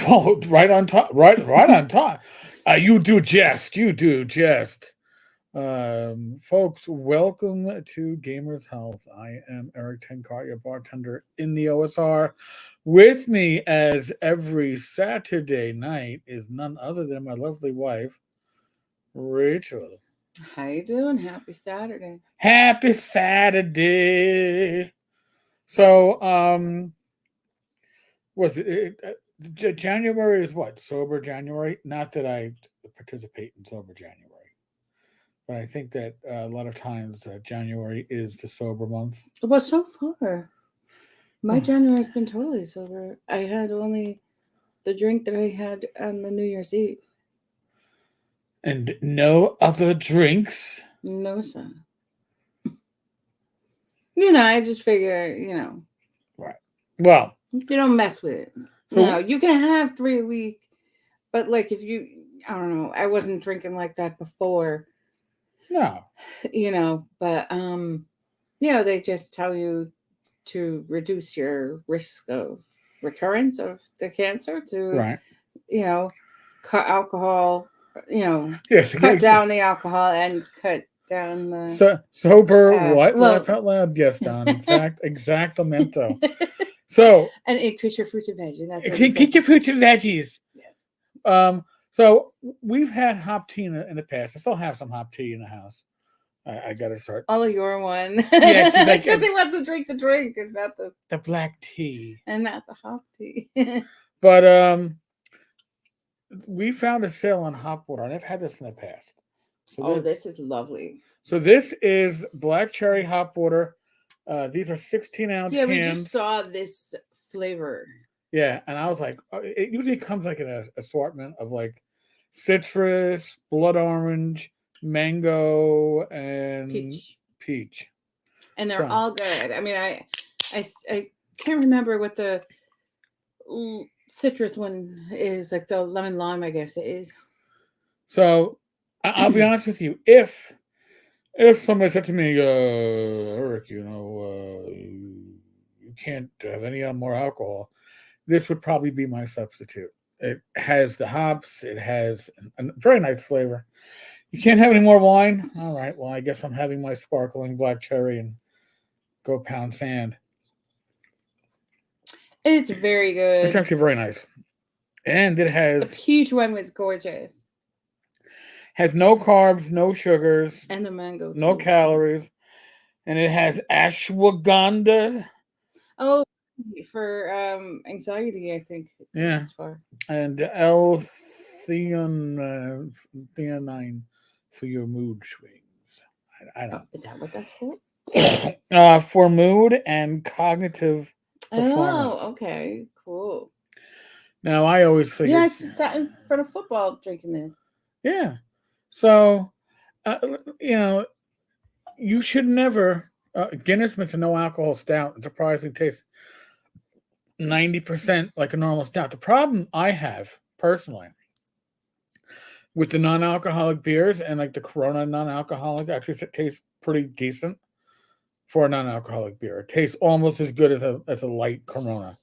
Oh, right on top. Right on top. You do jest. You do jest. Folks, welcome to Gamers Health. I am Eric Tenkart, your bartender in the OSR. With me, as every Saturday night, is none other than my lovely wife, Rachel. How you doing? Happy Saturday. Happy Saturday. So, was January is what? Sober January? Not that I participate in Sober January. But I think that a lot of times January is the sober month. Well, so far, my Hmm. January's been totally sober. I had only the drink that I had on the New Year's Eve. And no other drinks. No, son. I just figure, Right. Well, you don't mess with it. so You can have 3 a week, but like if you, I don't know, I wasn't drinking like that before, no. but they just tell you to reduce your risk of recurrence of the cancer to, Right. you know, cut alcohol, Yes. cut Yes. down the alcohol and cut down the, So sober. What? well, Laugh out loud. Yes, Don. Exactamento. So and increase your fruits and veggies. That's what he keep said. your fruits and veggies. Yes. So we've had hop tea in the past. I still have some hop tea in the house. I got to start. All of your one. Yeah, she's like Because he wants to drink the drink and not the black tea. and not the hop tea. But we found a sale on hop water, and I've had this in the past. So this is lovely. so this is black cherry hop water. These are 16-ounce Yeah, cans. we just saw this flavor. Yeah, and I was like, it usually comes like in an assortment of like citrus, blood orange, mango, and peach. And they're all good. I mean, I can't remember what the citrus one is, like the lemon lime, I guess it is. So I'll be honest with you. If somebody said to me, Eric, you can't have any more alcohol, this would probably be my substitute. It has the hops. It has a very nice flavor. You can't have any more wine? All right. Well, I guess I'm having my sparkling black cherry and go pound sand. It's very good. It's actually very nice. And it has... The peach one was gorgeous. Has no carbs, no sugars. And the mango. No calories. And it has ashwagandha. Oh, for anxiety, I think. Yeah. And L-theanine for your mood swings. I don't. Is that what that's for? For mood and cognitive performance. Oh, okay, cool. Now I always figured. Yeah, I sat in front of football drinking this. Yeah, so you should never. Guinness makes a no alcohol stout and surprisingly tastes 90% like a normal stout. The problem I have personally with the non-alcoholic beers and like the Corona non-alcoholic, actually it tastes pretty decent for a non-alcoholic beer. It tastes almost as good as a light Corona.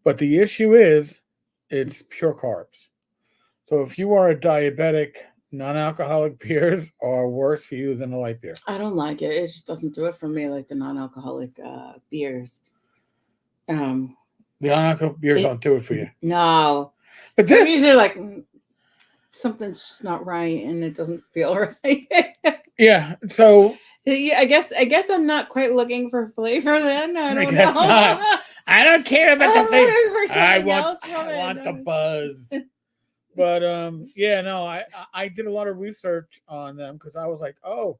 But the issue is it's pure carbs. So if you are a diabetic, non-alcoholic beers are worse for you than a light beer. I don't like it. It just doesn't do it for me like the non-alcoholic beers. The non-alcoholic beers don't do it for you. No. But this usually like something's just not right and it doesn't feel right. Yeah. So I guess I'm not quite looking for flavor then. I don't know. Not. I don't care about the flavor. I want the buzz. But I did a lot of research on them because I was like, oh,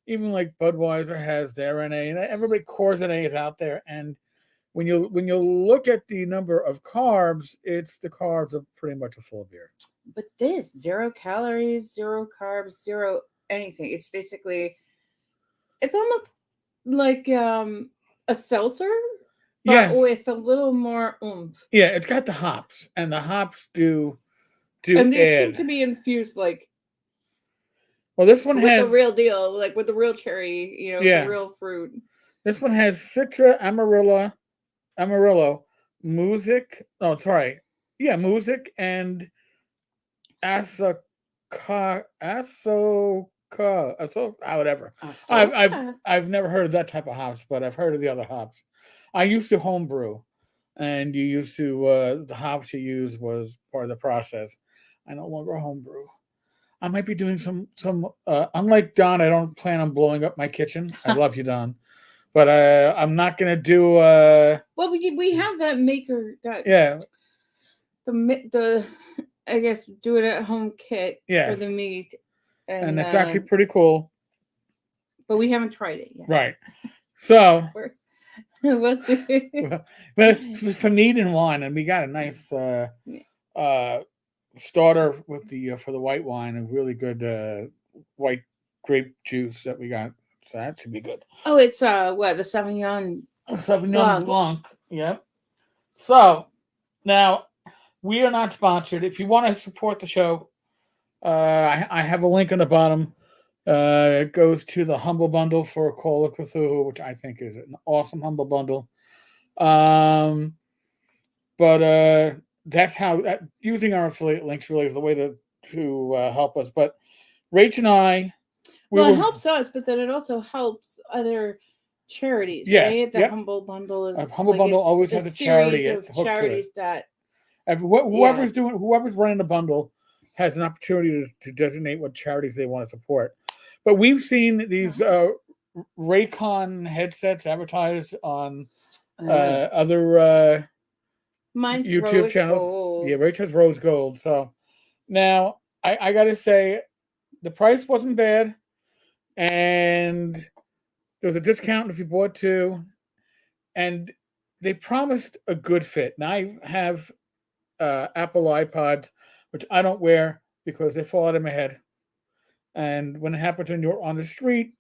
even like Budweiser has their NA, and everybody Coors NA is out there. And when you look at the number of carbs, it's the carbs of pretty much a full beer. But this 0 calories, 0 carbs, 0 anything. It's basically, it's almost like a seltzer. But with a little more oomph. Yeah, it's got the hops, and the hops do. And these seem to be infused like. Well, this one has the real deal, like with the real cherry, the real fruit. This one has Citra, Amarillo, Music. Oh, sorry. Yeah, music and whatever. I've never heard of that type of hops, but I've heard of the other hops. I used to homebrew, and you used to the hops you used was part of the process. I no longer homebrew. I might be doing some unlike Don, I don't plan on blowing up my kitchen. I love you, Don. But I'm not gonna do well, we have that maker that the I guess do it at home kit for the meat. And it's actually pretty cool. But we haven't tried it yet. Right. So we'll see. But for meat and wine, and we got a nice starter with the for the white wine, a really good white grape juice that we got. So that should be good. Oh, it's what, the Sauvignon Blanc. Yep. So now we are not sponsored. If you want to support the show, I have a link on the bottom. It goes to the Humble Bundle for Call of Cthulhu, which I think is an awesome Humble Bundle. But that's how using our affiliate links really is the way to help us. But Rach and I, it helps us, but then it also helps other charities. Yes, right? The Humble Bundle is Humble Bundle always has a charity of charities that whoever's running the bundle has an opportunity to designate what charities they want to support. But we've seen these Raycon headsets advertised on other YouTube channels. Gold. Yeah, Rach has rose gold. So now I got to say, the price wasn't bad, and there was a discount if you bought two, and they promised a good fit. Now I have Apple iPods, which I don't wear because they fall out of my head. And when it happens when you're on the street,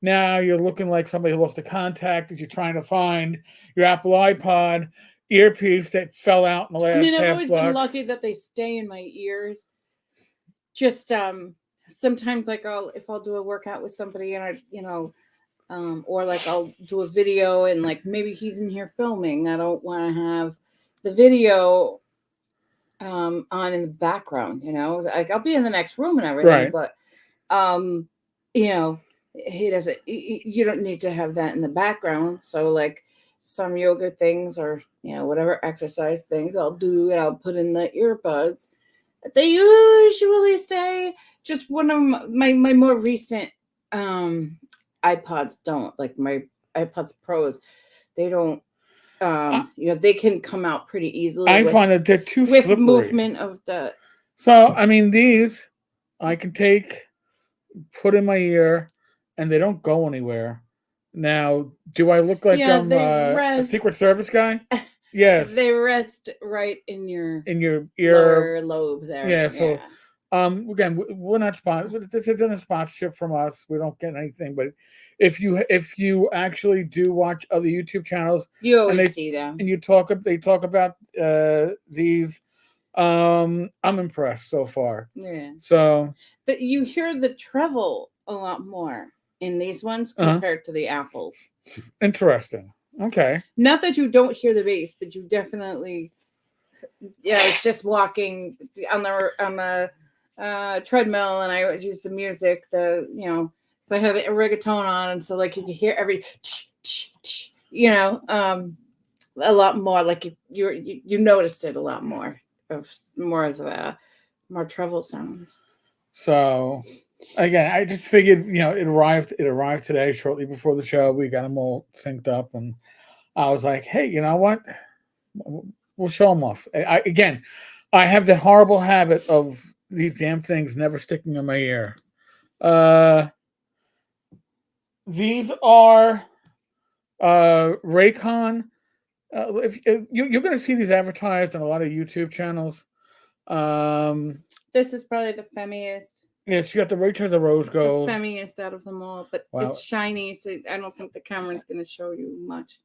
now you're looking like somebody who lost a contact that you're trying to find your Apple iPod earpiece that fell out in the last half block. I've always been lucky that they stay in my ears. Just sometimes, like if I'll do a workout with somebody and or like I'll do a video and like maybe he's in here filming. I don't want to have the video on in the background. Like I'll be in the next room and everything, but he doesn't. You don't need to have that in the background. So like some yoga things or whatever exercise things I'll do, and I'll put in the earbuds. They usually stay. Just one of my more recent iPods don't, like my iPods Pros. They don't. They can come out pretty easily. I find that they're too slippery. With movement of the. So I mean, these I can put in my ear, and they don't go anywhere. Now, do I look like I'm a Secret Service guy? Yes. They rest right in your ear lower lobe there. Yeah. So, again, we're not sponsored. This isn't a sponsorship from us. We don't get anything. But if you actually do watch other YouTube channels, you always see them, and they talk about these. I'm impressed so far. Yeah. So that you hear the treble a lot more in these ones compared to the Apples. Interesting. Okay. Not that you don't hear the bass, but you definitely. Yeah, it's just walking on the treadmill, and I always use the music. So I had a reggaeton on, and so like you can hear every, a lot more. Like you noticed it a lot more. Of the more treble sounds. So again, I just figured, it arrived today shortly before the show. We got them all synced up, and I was like, hey, you know what? We'll show them off. I have that horrible habit of these damn things never sticking in my ear. These are Raycon. If you're going to see these advertised on a lot of YouTube channels. This is probably the femmiest. Yeah, she got the Rach has a rose gold. The femmiest out of them all, but it's shiny, so I don't think the camera's going to show you much.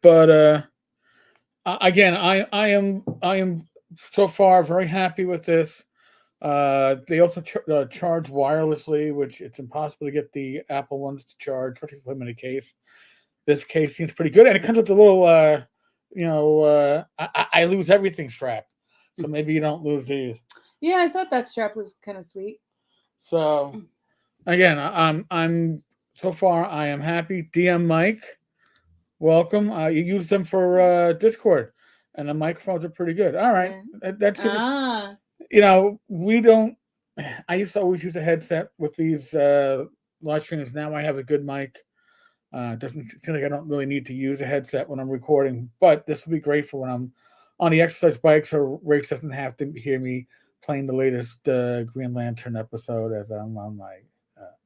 But again, I am so far very happy with this. They also charge wirelessly, which it's impossible to get the Apple ones to charge, especially if you put them in a case. This case seems pretty good, and it comes with a little I lose everything strap. So maybe you don't lose these. Yeah, I thought that strap was kind of sweet. So again, I'm so far I am happy. DM Mike, welcome. You use them for Discord, and the microphones are pretty good. All right, that's good. We don't. I used to always use a headset with these live streams. Now I have a good mic. It doesn't seem like I don't really need to use a headset when I'm recording, but this will be great for when I'm on the exercise bike, so Rach doesn't have to hear me playing the latest Green Lantern episode as I'm on my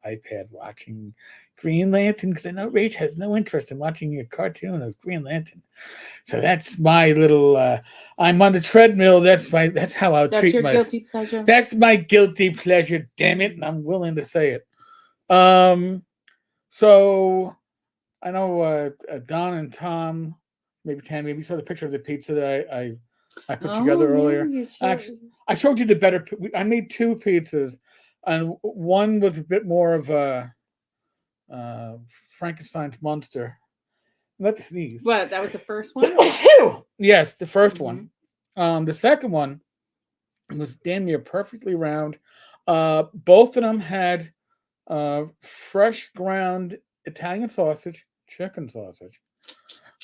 iPad watching Green Lantern, because I know Rach has no interest in watching a cartoon of Green Lantern. So that's my little. I'm on the treadmill. That's how I'll treat your my guilty pleasure. That's my guilty pleasure. Damn it, and I'm willing to say it. So I know Don and Tom, maybe Tam, maybe you saw the picture of the pizza that I put together earlier. Actually, I showed you the better. I made 2 pizzas, and one was a bit more of a Frankenstein's monster. Let me sneeze. What? That was the first one? Yes, the first one. The second one was damn near perfectly round. Both of them had fresh ground Italian sausage, chicken sausage.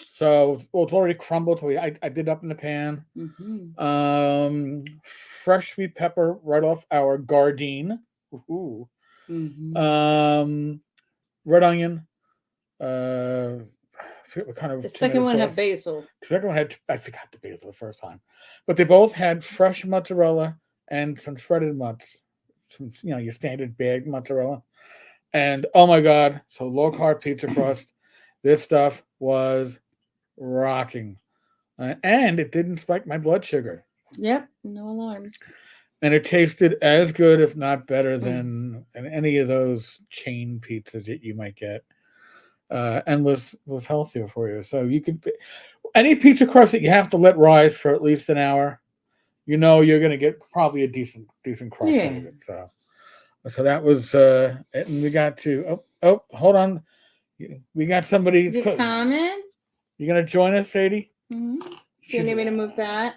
So it's already crumbled. So I did up in the pan. Fresh sweet pepper right off our Gardein. Ooh. Red onion. What kind of the second one had basil. The second one had, I forgot the basil the first time, but they both had fresh mozzarella and some shredded mozz. Some, your standard bag mozzarella. And oh my God, so low carb pizza crust. This stuff was rocking. And it didn't spike my blood sugar. Yep, no alarms. And it tasted as good, if not better, than any of those chain pizzas that you might get. And was healthier for you. So you could, any pizza crust that you have to let rise for at least an hour, you're going to get probably a decent crust out of it. So that was, and we got to, hold on. We got somebody. You coming? You going to join us, Sadie? Do you need me to move that?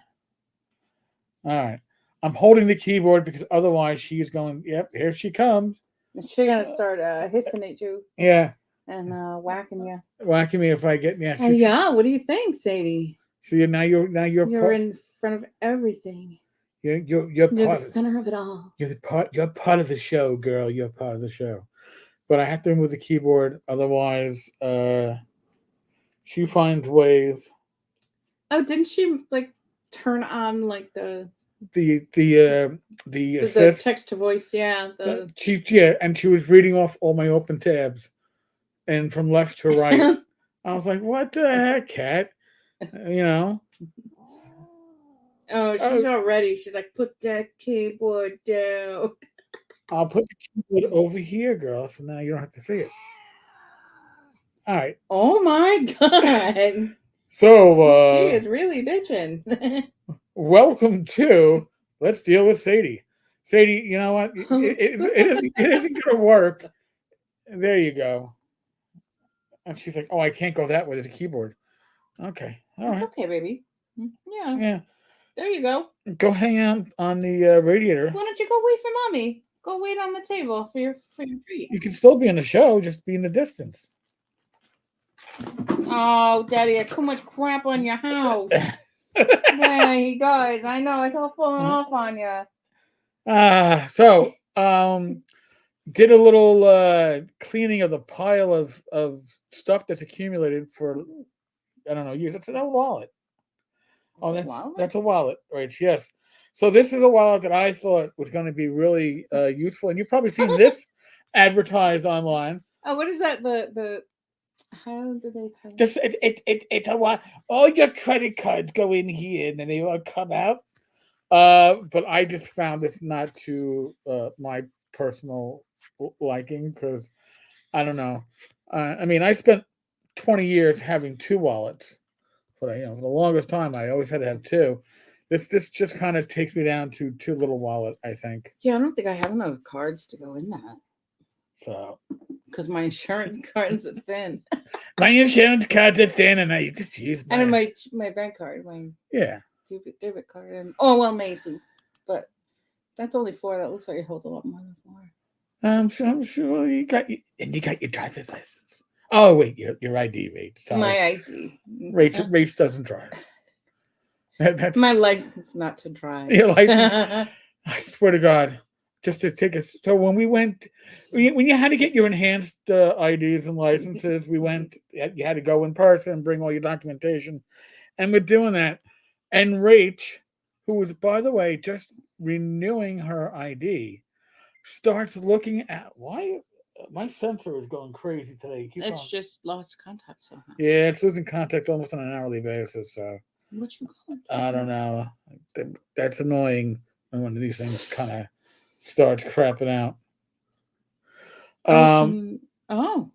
All right. I'm holding the keyboard because otherwise she's going, yep, here she comes. She's going to start hissing at you. Yeah. And whacking you. Whacking me if I get, yeah, what do you think, Sadie? So now you're in front of everything. You're the center of it all. You're part of the show, girl. You're part of the show. But I have to remove the keyboard, otherwise, she finds ways. Oh, didn't she turn on the assist, text to voice? Yeah, and she was reading off all my open tabs, and from left to right. I was like, "What the heck, cat?" Oh, she's all ready. She's like, "Put that keyboard down." I'll put the keyboard over here, girl, so now you don't have to see it. All right. Oh my God. So she is really bitching. Welcome to Let's Deal with Sadie. Sadie, you know what? It isn't going to work. There you go. And she's like, "Oh, I can't go that way. There's a keyboard." Okay. All right. Okay, baby. Yeah. Yeah. There you go. Go hang out on the radiator. Why don't you go wait for Mommy? Go wait on the table for your treat. You can still be in the show, just be in the distance. Oh, Daddy, too much crap on your house. Yeah, he does. I know, it's all falling off on you. So did a little cleaning of the pile of stuff that's accumulated for, I don't know, years. That's an old wallet. Oh, that's a wallet, right? Yes. So this is a wallet that I thought was going to be really useful, and you've probably seen this advertised online. Oh, what is that? The how do they? Just it's a wallet. All your credit cards go in here, and then they all come out. But I just found this not to my personal liking, because I don't know. I mean, I spent 20 years having 2 wallets. But for the longest time, I always had to have 2. This just kind of takes me down to 2 little wallet, I think. Yeah, I don't think I have enough cards to go in that. So, because my insurance cards are thin. My insurance cards are thin, and I just use my. And my bank card, my debit card, and Macy's, but that's only 4. That looks like it holds a lot more than 4. I'm sure you got your driver's license. Oh wait, your ID, Rach. Sorry. My ID. Rach doesn't drive. That's my license not to drive. Your license. I swear to God, just to take us. So when we went, when you had to get your enhanced IDs and licenses, we went. You had to go in person and bring all your documentation, and we're doing that. And Rach, who was, by the way, just renewing her ID, starts looking at why my sensor is going crazy today. It's just lost contact somehow. Yeah, it's losing contact almost on an hourly basis. So what you going? I don't know. That's annoying when one of these things kind of starts crapping out. So all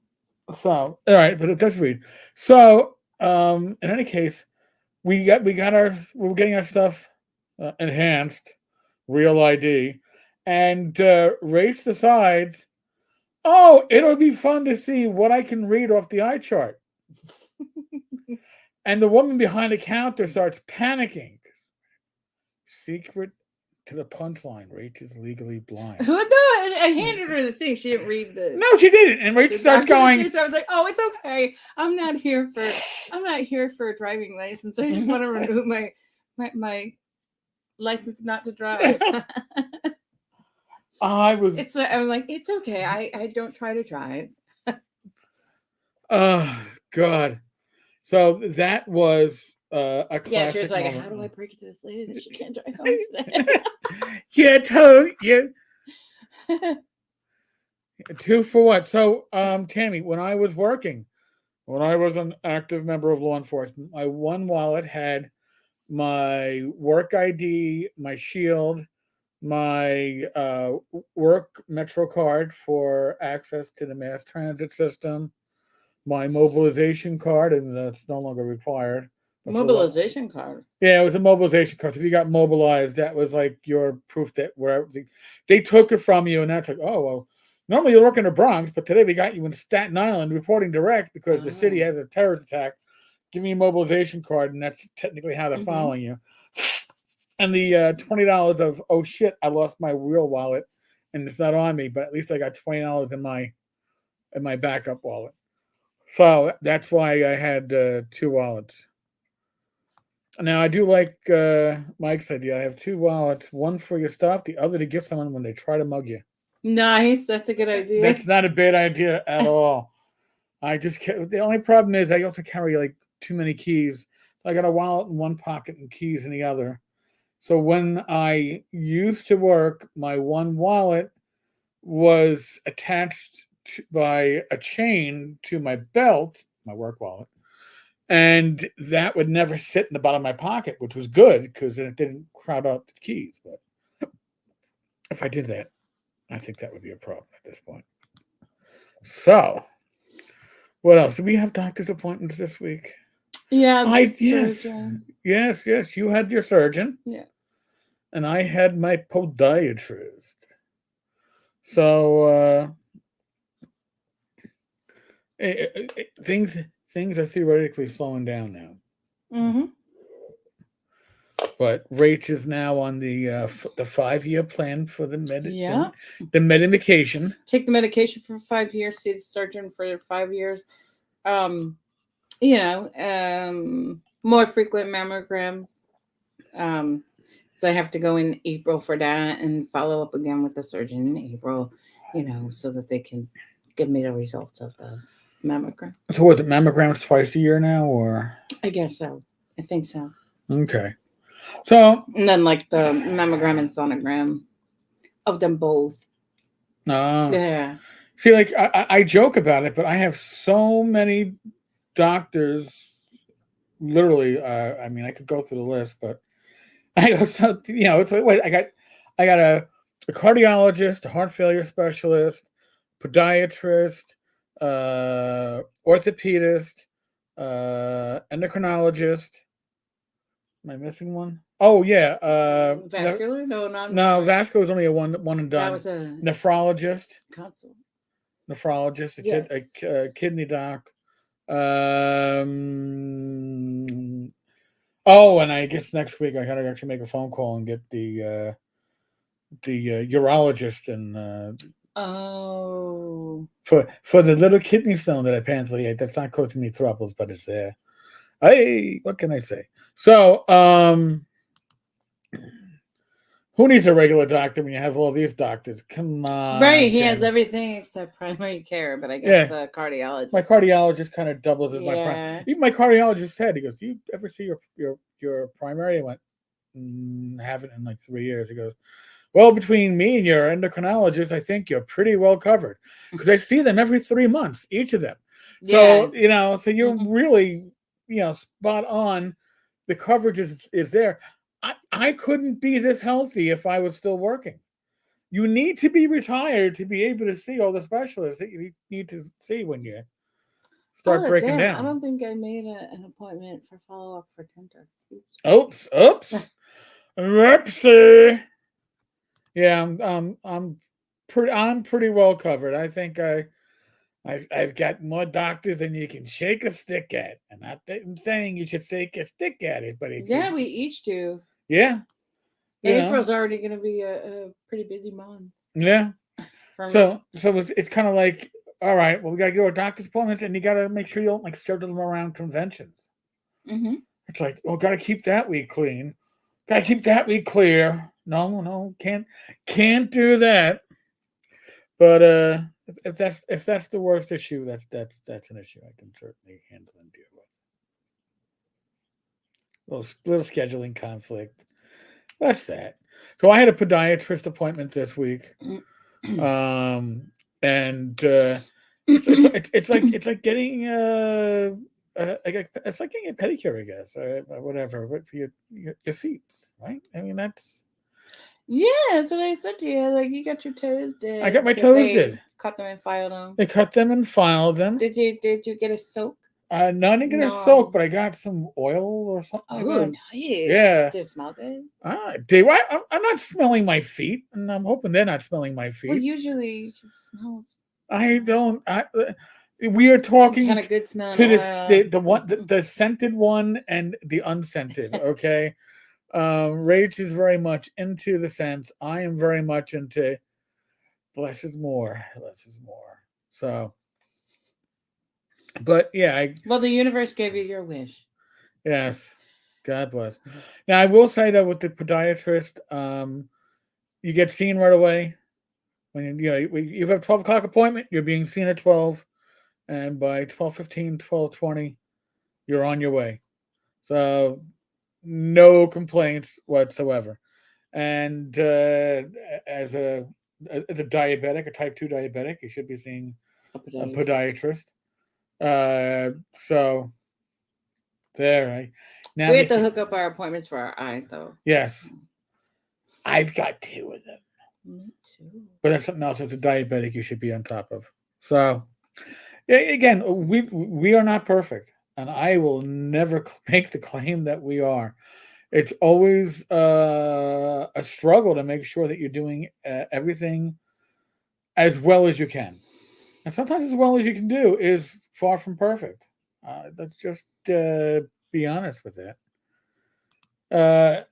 right, but it does read. So in any case, we were getting our stuff enhanced, real ID, and Rach decides, oh, it'll be fun to see what I can read off the eye chart. And the woman behind the counter starts panicking. Secret to the punchline: Rach is legally blind. No, I handed her the thing. She didn't read the. No, she didn't. And Rach starts going. So I was like, "Oh, it's okay. I'm not here for a driving license. I just want to remove my license not to drive." I'm like, it's okay. I don't try to drive. Oh God! So that was a classic. Yeah, she was like, moment. "How do I break it to this lady that she can't drive home today?" Yeah, totally. Yeah. 2 for what? So, Tammy, when I was an active member of law enforcement, my one wallet had my work ID, my shield, my work Metro card for access to the mass transit system, my mobilization card, and that's no longer required. Mobilization card. Yeah, it was a mobilization card. So if you got mobilized, that was like your proof that wherever they took it from you, and that's like, oh well. Normally you work in the Bronx, but today we got you in Staten Island reporting direct because the city has a terrorist attack. Give me a mobilization card, and that's technically how they're following you. And the $20 of, oh shit, I lost my real wallet, and it's not on me, but at least I got $20 in my backup wallet. So that's why I had 2 wallets. Now I do like Mike's idea. I have 2 wallets, one for your stuff, the other to give someone when they try to mug you. Nice, that's a good idea. That's not a bad idea at all. The only problem is I also carry like too many keys. I got a wallet in one pocket and keys in the other. So when I used to work, my one wallet was attached by a chain to my belt, my work wallet, and that would never sit in the bottom of my pocket, which was good because it didn't crowd out the keys. But if I did that, I think that would be a problem at this point. So, what else? Do we have doctor's appointments this week? Yeah. Yes. You had your surgeon. Yeah. And I had my podiatrist. So things are theoretically slowing down now. Mm-hmm. But Rach is now on the 5-year plan for the medication. Take the medication for 5 years. See the surgeon for 5 years. More frequent mammograms. So I have to go in April for that and follow up again with the surgeon in April. So that they can give me the results of the mammogram. So was it mammograms twice a year now, or? I guess so. I think so. Okay. So and then like the mammogram and sonogram of them both. Yeah. See, like I joke about it, but I have so many doctors. Literally, I mean, I could go through the list, but it's like, wait, I got a cardiologist, a heart failure specialist, podiatrist, orthopedist, endocrinologist. Am I missing one? Oh yeah, vascular? No, vascular was only a one and done. That was a nephrologist. consult. nephrologist, Yes. a kidney doc. Oh, and I guess next week I gotta actually make a phone call and get the urologist and for the little kidney stone that I apparently ate. That's not causing me troubles, but it's there. Hey, what can I say? So, who needs a regular doctor when you have all these doctors? Come on. Right, he has everything except primary care, but I guess the cardiologist. My cardiologist kind of doubles as my primary. Even my cardiologist said, he goes, "Do you ever see your primary?" I went, "Haven't in like 3 years." He goes, "Well, between me and your endocrinologist, I think you're pretty well covered because I see them every 3 months, each of them. So so you're really spot on. The coverage is there. I couldn't be this healthy if I was still working. You need to be retired to be able to see all the specialists that you need to see when you start breaking down. I don't think I made an appointment for follow-up for Tinder. Oops. Whoopsie. Yeah, I'm pretty well covered. I think I've got more doctors than you can shake a stick at. And not that I'm saying you should shake a stick at it, but we each do. Yeah. April's already going to be a pretty busy month. Yeah. So it's kind of like, all right, well, we got to go to doctor's appointments, and you got to make sure you don't like schedule them around conventions. It's like, oh, got to keep that week clean. Got to keep that week clear. No, can't do that. But if that's the worst issue, that's an issue I can certainly handle and deal with. Little scheduling conflict. That's that. So I had a podiatrist appointment this week, and it's like getting it's like getting a pedicure, I guess, or whatever, for your feet, right? I mean, that's. Yeah, that's what I said to you. Like, you got your toes did. I got my toes did. Cut them and filed them. They cut them and filed them. Did you get a soak? No, I didn't get a soak, but I got some oil or something. Oh, nice. Yeah. Did it smell good? I'm not smelling my feet, and I'm hoping they're not smelling my feet. Well, usually you can smell. I don't. We are talking some kind of good smell. To the scented one and the unscented. Okay. Rach is very much into the scents. I am very much into less is more. Less is more. So, but yeah. Well, the universe gave you your wish. Yes. God bless. Now, I will say that with the podiatrist, you get seen right away. When you have a 12 o'clock appointment, you're being seen at 12, and by 12:15, 12:20, you're on your way. So no complaints whatsoever. And as a diabetic, a type 2 diabetic, you should be seeing a podiatrist. So there. Now we have to hook up our appointments for our eyes, though. Yes. I've got 2 of them. Me too. But that's something else as a diabetic you should be on top of. So again, we are not perfect, and I will never make the claim that we are. It's always a struggle to make sure that you're doing everything as well as you can. And sometimes as well as you can do is far from perfect. Let's just be honest with that.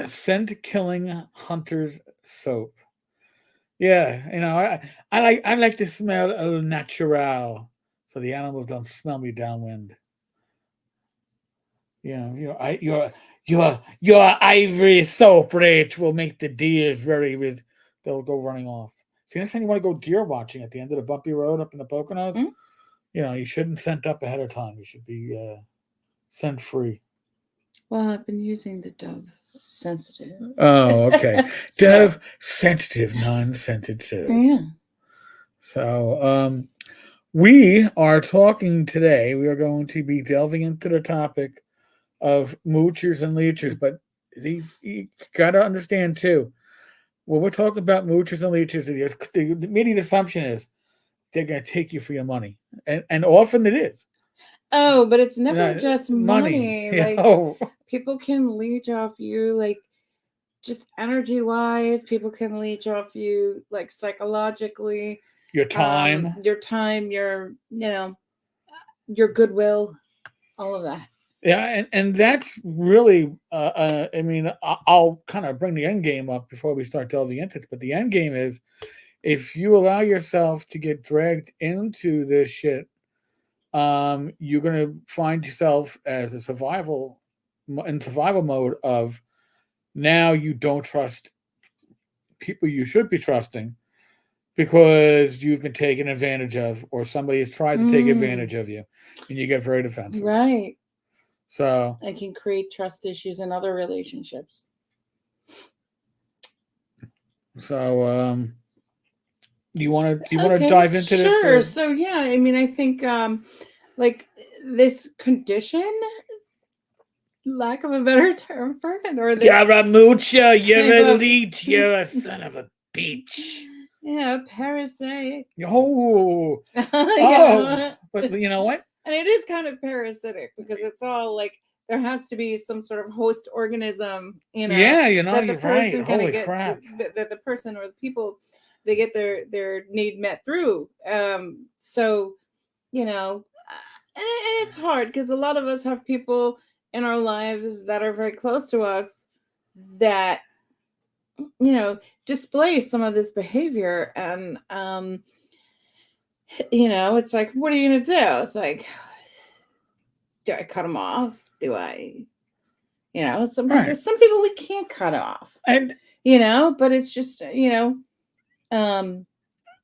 Scent killing hunter's soap. Yeah, I like to smell a natural, so the animals don't smell me downwind. Your ivory soap, Rach, will make the deers they'll go running off. See, next time you want to go deer watching at the end of the bumpy road up in the Poconos, you shouldn't scent up ahead of time. You should be scent free. Well, I've been using the Dove sensitive. Oh, okay. Dove sensitive, non-scented soap. Yeah. So, we are talking today. We are going to be delving into the topic of moochers and leachers, but you got to understand too. When we're talking about moochers and leachers, the immediate assumption is they're going to take you for your money, and often it is. Oh, but it's never just money. Like people can leech off you, like just energy wise. People can leech off you, like psychologically. your time, your your goodwill, all of that. Yeah, and that's really, I mean, I'll kind of bring the end game up before we start delving into it. But the end game is, if you allow yourself to get dragged into this shit, you're gonna find yourself as a survival mode of, now you don't trust people you should be trusting because you've been taken advantage of, or somebody has tried to take advantage of you, and you get very defensive. Right. So it can create trust issues in other relationships. So, do you want to dive into this? Sure. So yeah, I mean, I think like this condition, lack of a better term for it, or this, you're a moocher, you're a leech, you're a son of a bitch. Yeah, parasite. Oh, oh, but you know what? And it is kind of parasitic because it's all like there has to be some sort of host organism, Yeah, that the person right. Holy gets, crap. that the person or the people, they get their need met through. So, and it's hard because a lot of us have people in our lives that are very close to us that display some of this behavior, and it's like, what are you gonna do? It's like, do I cut them off? Do I, some people we can't cut off, and but it's just and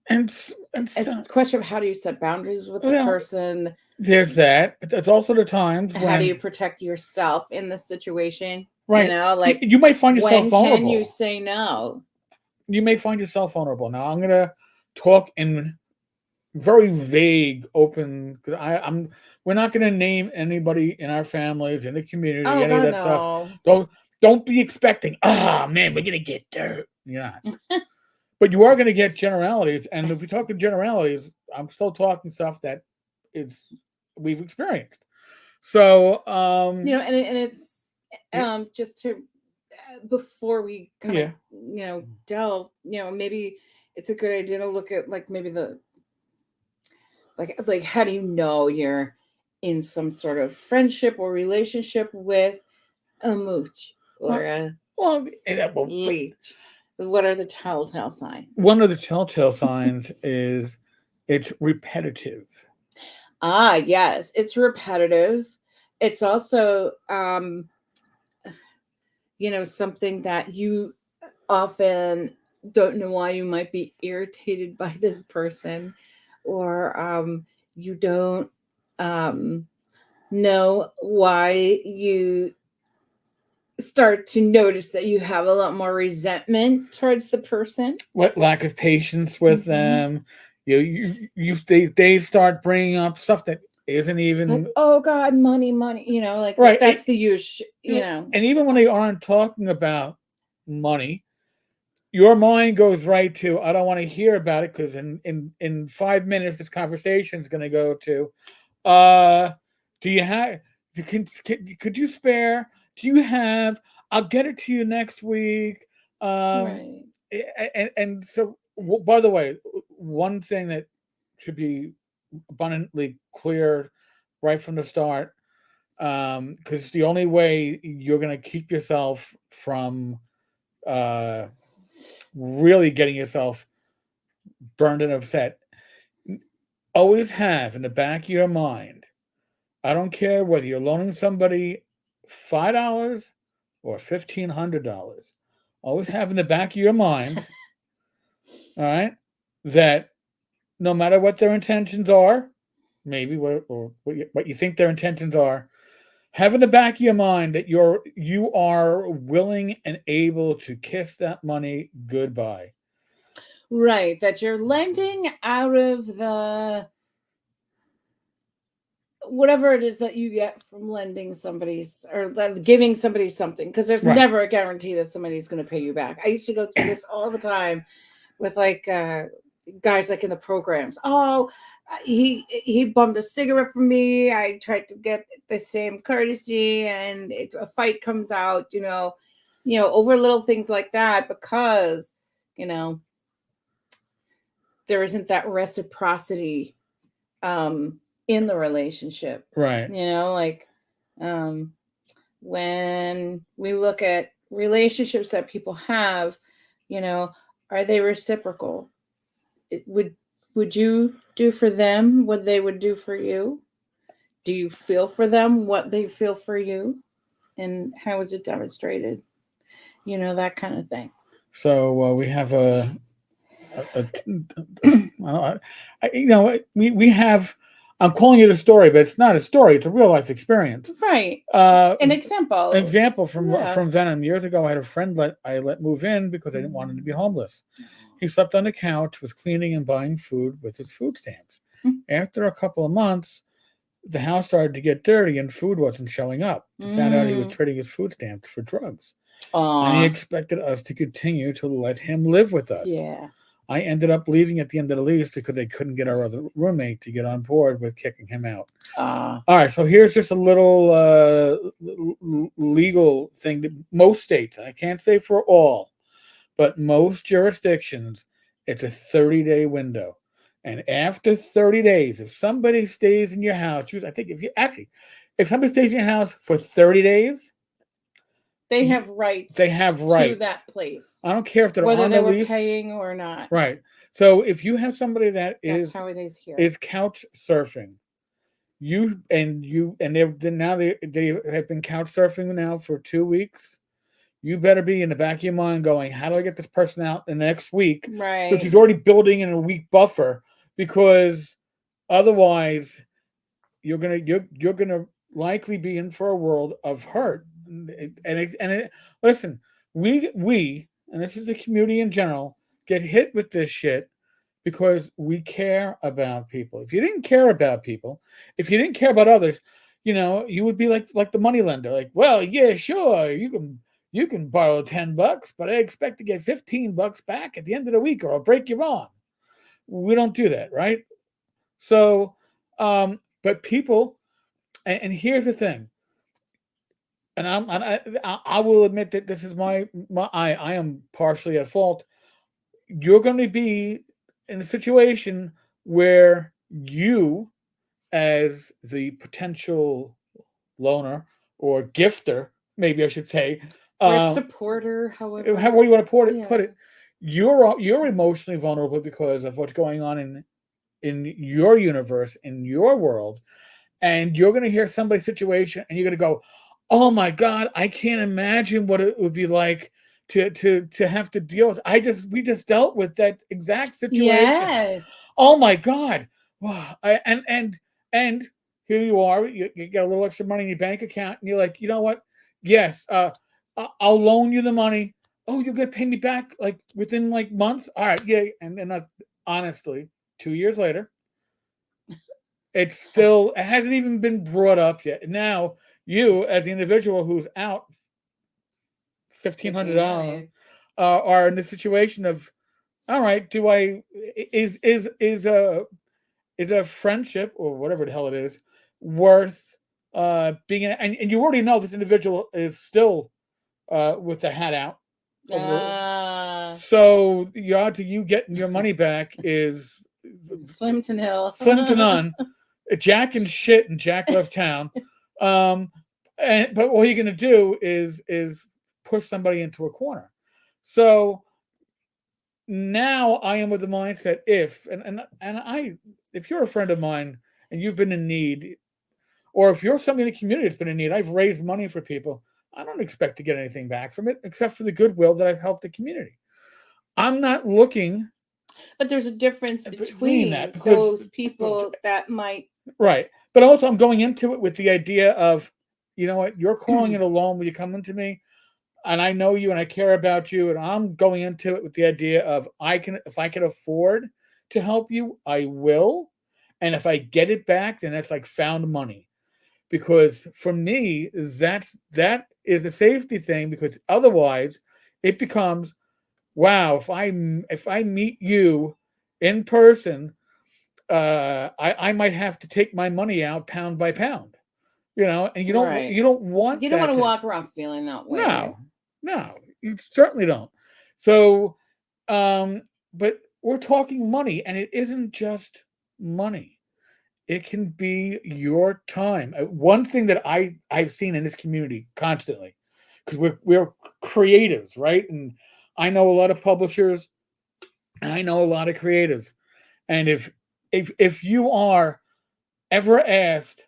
it's a question of how do you set boundaries with the person. There's that, but there's also the times when, how do you protect yourself in this situation? Right. Like, you might find yourself vulnerable. When can you say no? You may find yourself vulnerable. Now, I'm gonna talk in very vague, open, because we're not gonna name anybody in our families, in the community, any of that stuff. Don't be expecting, man, we're gonna get dirt. Yeah. But you are gonna get generalities, and if we talk in generalities, I'm still talking stuff that we've experienced. So and it's just to before we kind of delve, maybe it's a good idea to look at like maybe the like how do you know you're in some sort of friendship or relationship with a mooch or a leech? What are the telltale signs? One of the telltale signs is it's repetitive. Yes, it's repetitive. It's also something that you often don't know why you might be irritated by this person, or you don't know why you start to notice that you have a lot more resentment towards the person. What lack of patience with them. They start bringing up stuff that isn't even, like, oh God, money, like right. That's the use, And even when they aren't talking about money, your mind goes right to, I don't want to hear about it, because in 5 minutes this conversation is going to go to, do you have, could you spare, do you have, I'll get it to you next week. Right. And so, by the way, one thing that should be abundantly clear right from the start, because the only way you're going to keep yourself from really getting yourself burned and upset, always have in the back of your mind, I don't care whether you're loaning somebody $5 or $1,500, always have in the back of your mind, all right, that no matter what their intentions are, maybe what you think their intentions are, have in the back of your mind that you are willing and able to kiss that money goodbye. Right, that you're lending out of the whatever it is that you get from lending somebody's or giving somebody something, because there's never a guarantee that somebody's going to pay you back. I used to go through this all the time with like guys like in the programs. Oh, he bummed a cigarette from me. I tried to get the same courtesy, and a fight comes out, over little things like that, because there isn't that reciprocity in the relationship. Right. Like when we look at relationships that people have, are they reciprocal? Would you do for them what they would do for you? Do you feel for them what they feel for you? And how is it demonstrated? That kind of thing. So we have we have. I'm calling it a story, but it's not a story. It's a real life experience. Right. An example. An example from Venom. Years ago, I had a friend I let move in because I didn't want him to be homeless. He slept on the couch, was cleaning and buying food with his food stamps. After a couple of months, the house started to get dirty and food wasn't showing up. We found out he was trading his food stamps for drugs. And he expected us to continue to let him live with us. Yeah. I ended up leaving at the end of the lease because they couldn't get our other roommate to get on board with kicking him out. All right, so here's just a little legal thing that most states, and I can't say for all, but most jurisdictions, it's a 30-day window. And after 30 days, if somebody stays in your house, I think if somebody stays in your house for 30 days, they have rights. They have rights to that place. I don't care if they're whether on they the were lease, paying or not. Right. So if you have somebody That's how it is here. Is couch surfing, and they have been couch surfing now for 2 weeks. You better be in the back of your mind going, how do I get this person out the next week? Right. Which is already building in a week buffer, because otherwise you're gonna likely be in for a world of hurt. Listen, we and this is the community in general get hit with this shit because we care about people. If you didn't care about people, if you didn't care about others, you would be like the money lender. Like, well, yeah, sure, you can borrow $10, but I expect to get $15 back at the end of the week, or I'll break your arm. We don't do that, right? So, but people, and here's the thing, and I will admit that this is I am partially at fault. You're going to be in a situation where you, as the potential loaner or gifter, maybe I should say, or supporter, however you want to put it, you're emotionally vulnerable because of what's going on in your universe, in your world, and you're going to hear somebody's situation, and you're going to go, "Oh my God, I can't imagine what it would be like to have to deal with. We just dealt with that exact situation. Yes. Oh my God, wow!" And here you are. You get a little extra money in your bank account, and you're like, you know what? Yes, I'll loan you the money. Oh, you're gonna pay me back like within like months. All right, yeah. And then honestly, 2 years later, it hasn't even been brought up yet. Now you, as the individual who's out $1,500, are in the situation of, all right, is a friendship or whatever the hell it is worth being in, and you already know this individual is still with their hat out. So the odds of you getting your money back is slim to nil. Slim to none. Jack and shit, and Jack left town. But all you're gonna do is push somebody into a corner. So now I am with the mindset, if you're a friend of mine and you've been in need, or if you're somebody in the community that's been in need, I've raised money for people. I don't expect to get anything back from it except for the goodwill that I've helped the community. I'm not looking. But there's a difference between that, because those people that might. Right. But also I'm going into it with the idea of, you know what, you're calling it a loan when you come into me, and I know you and I care about you, and I'm going into it with the idea of if I can afford to help you, I will. And if I get it back, then that's like found money. Because for me, that is the safety thing, because otherwise it becomes, wow, if I meet you in person, I might have to take my money out pound by pound, and you don't want to walk around feeling that way. No, you certainly don't. So, but we're talking money, and it isn't just money. It can be your time. One thing that I've seen in this community constantly, because we're creatives, right? And I know a lot of publishers, and I know a lot of creatives. And if you are ever asked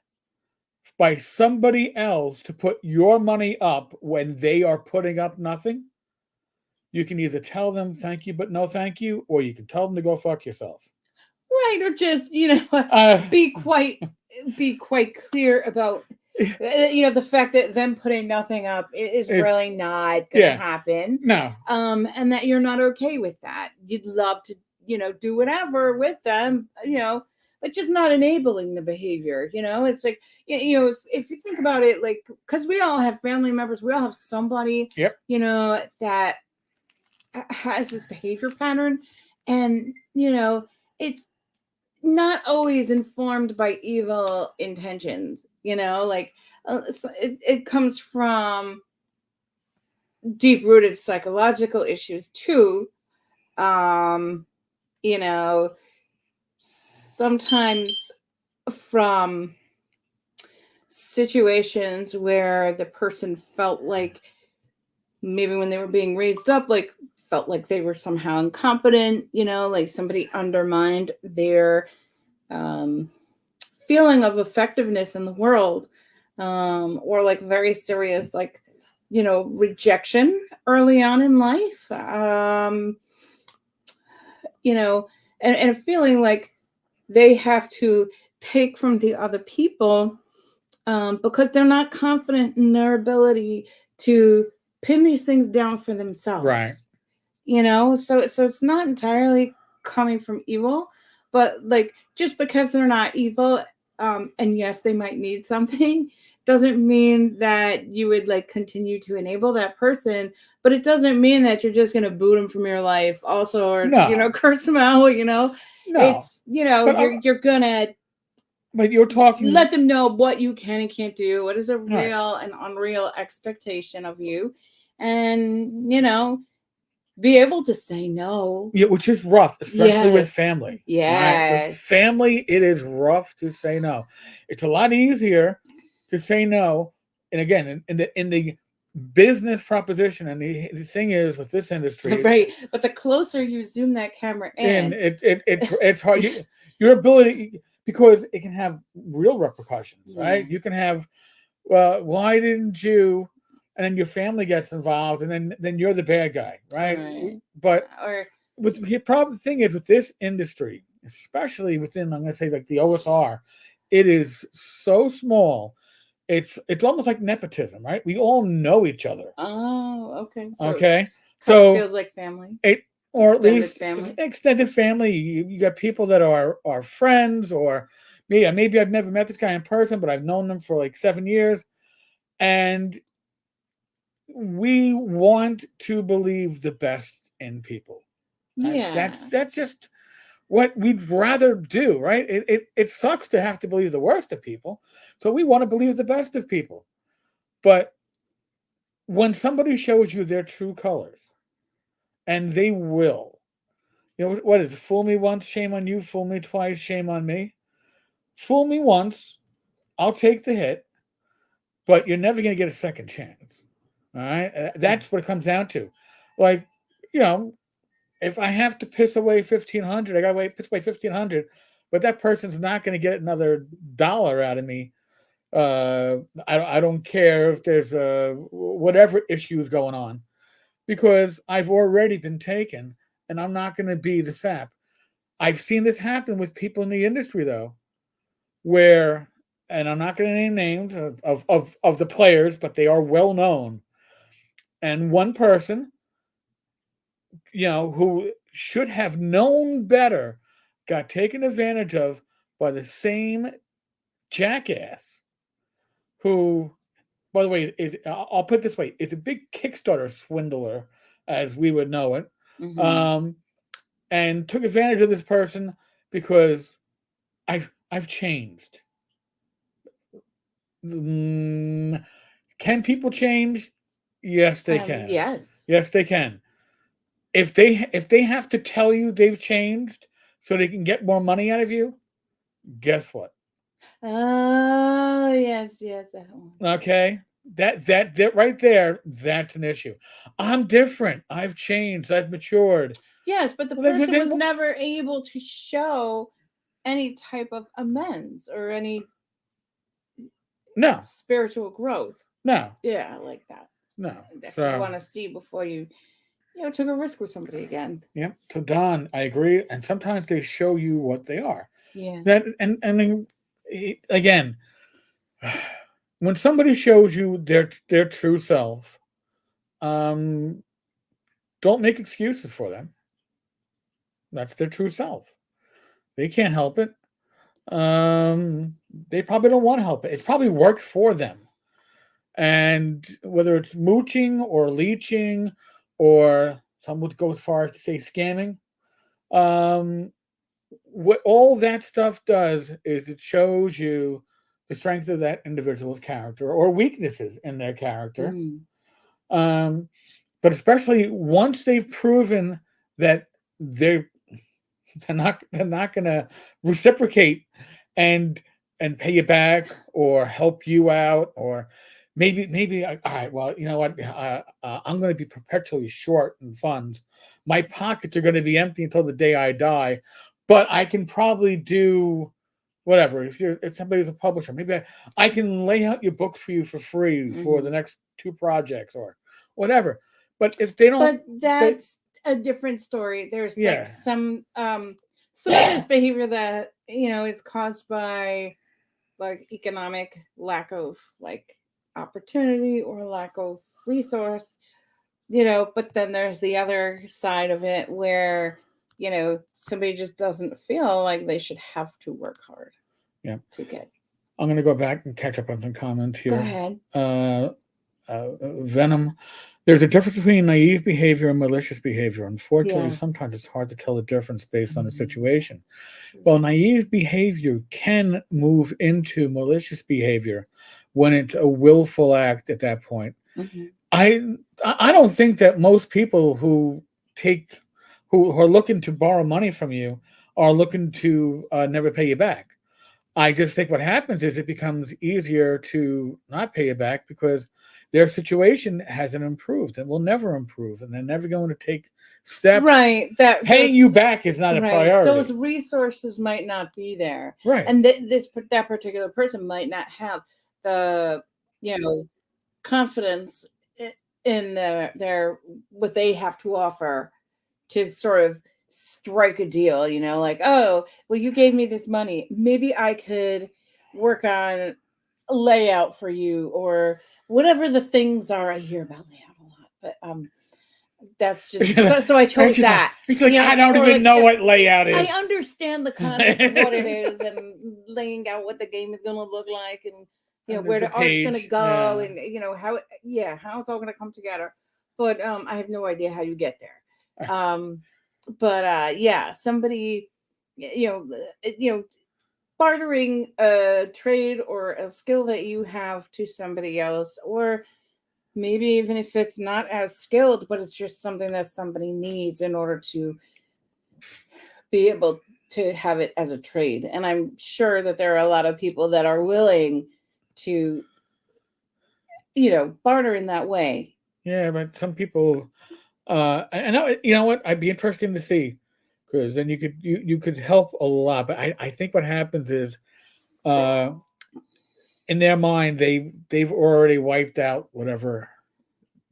by somebody else to put your money up when they are putting up nothing, you can either tell them thank you but no thank you, or you can tell them to go fuck yourself. Right, or just be quite clear about the fact that them putting nothing up is really not going to happen. No. And that you're not okay with that. You'd love to do whatever with them, but just not enabling the behavior. It's like if you think about it, like, because we all have family members, we all have somebody that has this behavior pattern, and it's not always informed by evil intentions, like it comes from deep rooted psychological issues too. You know, sometimes from situations where the person felt like maybe when they were being raised up, like felt like they were somehow incompetent, like somebody undermined their feeling of effectiveness in the world, or like very serious, like, rejection early on in life, and feeling like they have to take from the other people, because they're not confident in their ability to pin these things down for themselves. Right. So it's not entirely coming from evil, but like just because they're not evil, and yes, they might need something, doesn't mean that you would like continue to enable that person. But it doesn't mean that you're just going to boot them from your life also, or curse them out. No. It's you're gonna. But you're talking. Let them know what you can and can't do. What is a real and unreal expectation of you, and be able to say no. Yeah, which is rough, especially with family. Yeah, right? With family, it is rough to say no. It's a lot easier to say no. And again, in the business proposition, and the thing is with this industry, right? But the closer you zoom that camera in, it's hard. Your ability, because it can have real repercussions, right? You can have, well, why didn't you? And then your family gets involved, and then you're the bad guy, right? But the thing is with this industry, especially within, I'm going to say, like the OSR, it is so small. It's almost like nepotism, right? We all know each other. Oh, okay. So it feels like family. Or at least extended family. You got people that are friends, or maybe I've never met this guy in person, but I've known them for like 7 years, and we want to believe the best in people. Yeah, that's just what we'd rather do, right? It sucks to have to believe the worst of people, so we want to believe the best of people. But when somebody shows you their true colors, and they will, what is it? Fool me once, shame on you. Fool me twice, shame on me. Fool me once, I'll take the hit, but you're never going to get a second chance. All right, that's what it comes down to. Like, if I have to piss away 1,500, I got to piss away 1,500, but that person's not going to get another dollar out of me. I don't care if there's whatever issues going on, because I've already been taken, and I'm not going to be the sap. I've seen this happen with people in the industry, though, where, and I'm not going to name names of the players, but they are well known. And one person, who should have known better, got taken advantage of by the same jackass who, by the way, I'll put it this way, it's a big Kickstarter swindler, as we would know it. Mm-hmm. And took advantage of this person because I've changed. Can people change? Yes, they can. Yes. Yes, they can. if they have to tell you they've changed so they can get more money out of you, guess what? Oh, yes, that one. Okay, that right there, that's an issue. I'm different. I've changed. I've matured. Yes, but the Well, person was never able to show any type of amends or any spiritual growth. No. Yeah, like that. No. That you want to see before you took a risk with somebody again. Yeah. So Don, I agree. And sometimes they show you what they are. Yeah. That and then again, when somebody shows you their true self, don't make excuses for them. That's their true self. They can't help it. They probably don't want to help it. It's probably worked for them. And whether it's mooching or leaching, or some would go as far as to say scamming, what all that stuff does is it shows you the strength of that individual's character or weaknesses in their character. But especially once they've proven that they're not going to reciprocate and pay you back or help you out, or maybe all right, well, you know what, I'm going to be perpetually short in funds. My pockets are going to be empty until the day I die, but I can probably do whatever. If somebody's a publisher, maybe I can lay out your books for you for free for the next 2 projects or whatever. But if they don't, but that's a different story. There's like some of this behavior that is caused by like economic lack of like opportunity or lack of resource, but then there's the other side of it where somebody just doesn't feel like they should have to work hard to get. I'm going to go back and catch up on some comments here. Go ahead. Venom, there's a difference between naive behavior and malicious behavior. Unfortunately, sometimes it's hard to tell the difference based on the situation. Well, naive behavior can move into malicious behavior when it's a willful act at that point. I don't think that most people who are looking to borrow money from you are looking to never pay you back. I just think what happens is it becomes easier to not pay you back because their situation hasn't improved and will never improve, and they're never going to take steps. Right. That paying you back is not a priority. Those resources might not be there. Right. And that particular person might not have the confidence in their what they have to offer to sort of strike a deal, like, oh, well, you gave me this money. Maybe I could work on a layout for you or whatever the things are. I hear about layout a lot, but that's just so I chose that. It's like, I don't even know what layout is. I understand the concept of what it is and laying out what the game is going to look like and where the art's going to go and how it's all going to come together. But I have no idea how you get there. But somebody, bartering a trade or a skill that you have to somebody else, or maybe even if it's not as skilled, but it's just something that somebody needs in order to be able to have it as a trade. And I'm sure that there are a lot of people that are willing to, barter in that way. Yeah, but some people, and you know what? I'd be interested to see, because then you could help a lot. But I think what happens is, in their mind, they've already wiped out whatever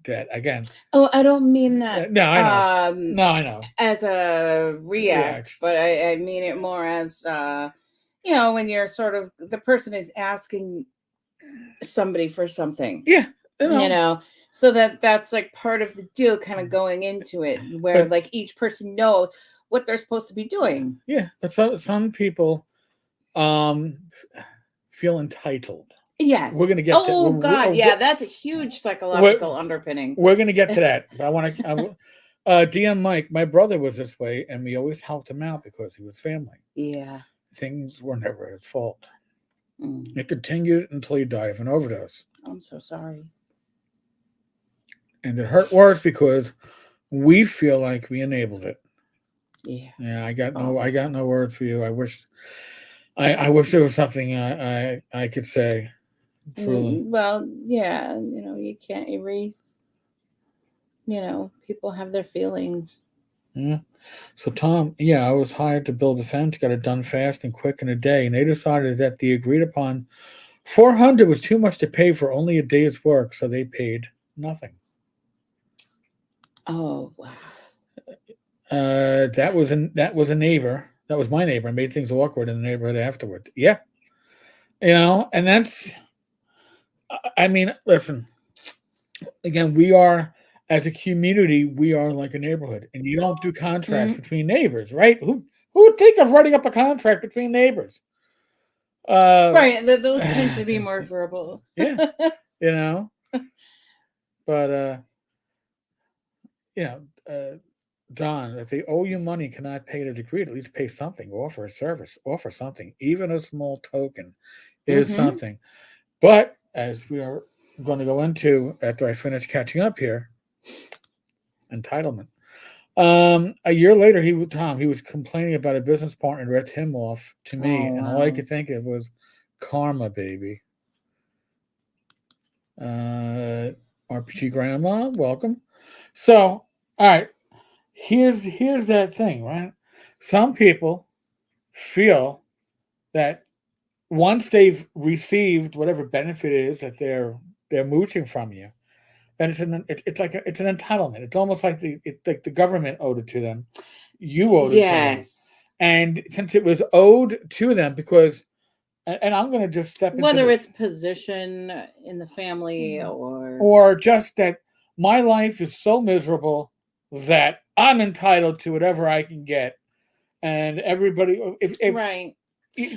debt again. Oh, I don't mean that. No, I know. No, I know. As a react, but I mean it more as when you're sort of the person is asking somebody for something. Yeah. So that's like part of the deal kind of going into it where like each person knows what they're supposed to be doing. Yeah. But some people feel entitled. Yes. We're going to get to God. That's a huge psychological underpinning. We're going to get to that. But I want to DM Mike, my brother was this way, and we always helped him out because he was family. Yeah. Things were never his fault. It continued until he died of an overdose. I'm so sorry. And it hurt worse because we feel like we enabled it. Yeah. Yeah, I got no words for you. I wish there was something I could say. Truly. Well, yeah, you can't erase, people have their feelings. Yeah. So Tom, yeah, I was hired to build a fence, got it done fast and quick in a day, and they decided that the agreed upon 400 was too much to pay for only a day's work, so they paid nothing. Oh, wow. That was a neighbor. That was my neighbor. I made things awkward in the neighborhood afterward. Yeah, and that's. I mean, listen. Again, we are as a community, we are like a neighborhood, and you don't do contracts Mm, between neighbors, right? Who would think of writing up a contract between neighbors? Uh, right. Those tend to be more verbal. yeah, you know, but you know, Don, if they owe you money, cannot pay to degree, at least pay something, offer a service, offer something, even a small token is Mm-hmm. something. But as we are going to go into after I finish catching up here, entitlement. A year later, he was complaining about a business partner ripped him off to me, Oh, and all I wow. could think of was karma, baby. RPG grandma, welcome. So, all right, here's that thing, right? Some people feel that once they've received whatever benefit is that they're mooching from you, then it's like it's an entitlement. It's almost like the government owed it to them. You owed it to them, Yes. and since it was owed to them, because and I'm going to just step into Whether this, it's position in the family or. or just that my life is so miserable that I'm entitled to whatever I can get, and everybody, if Right.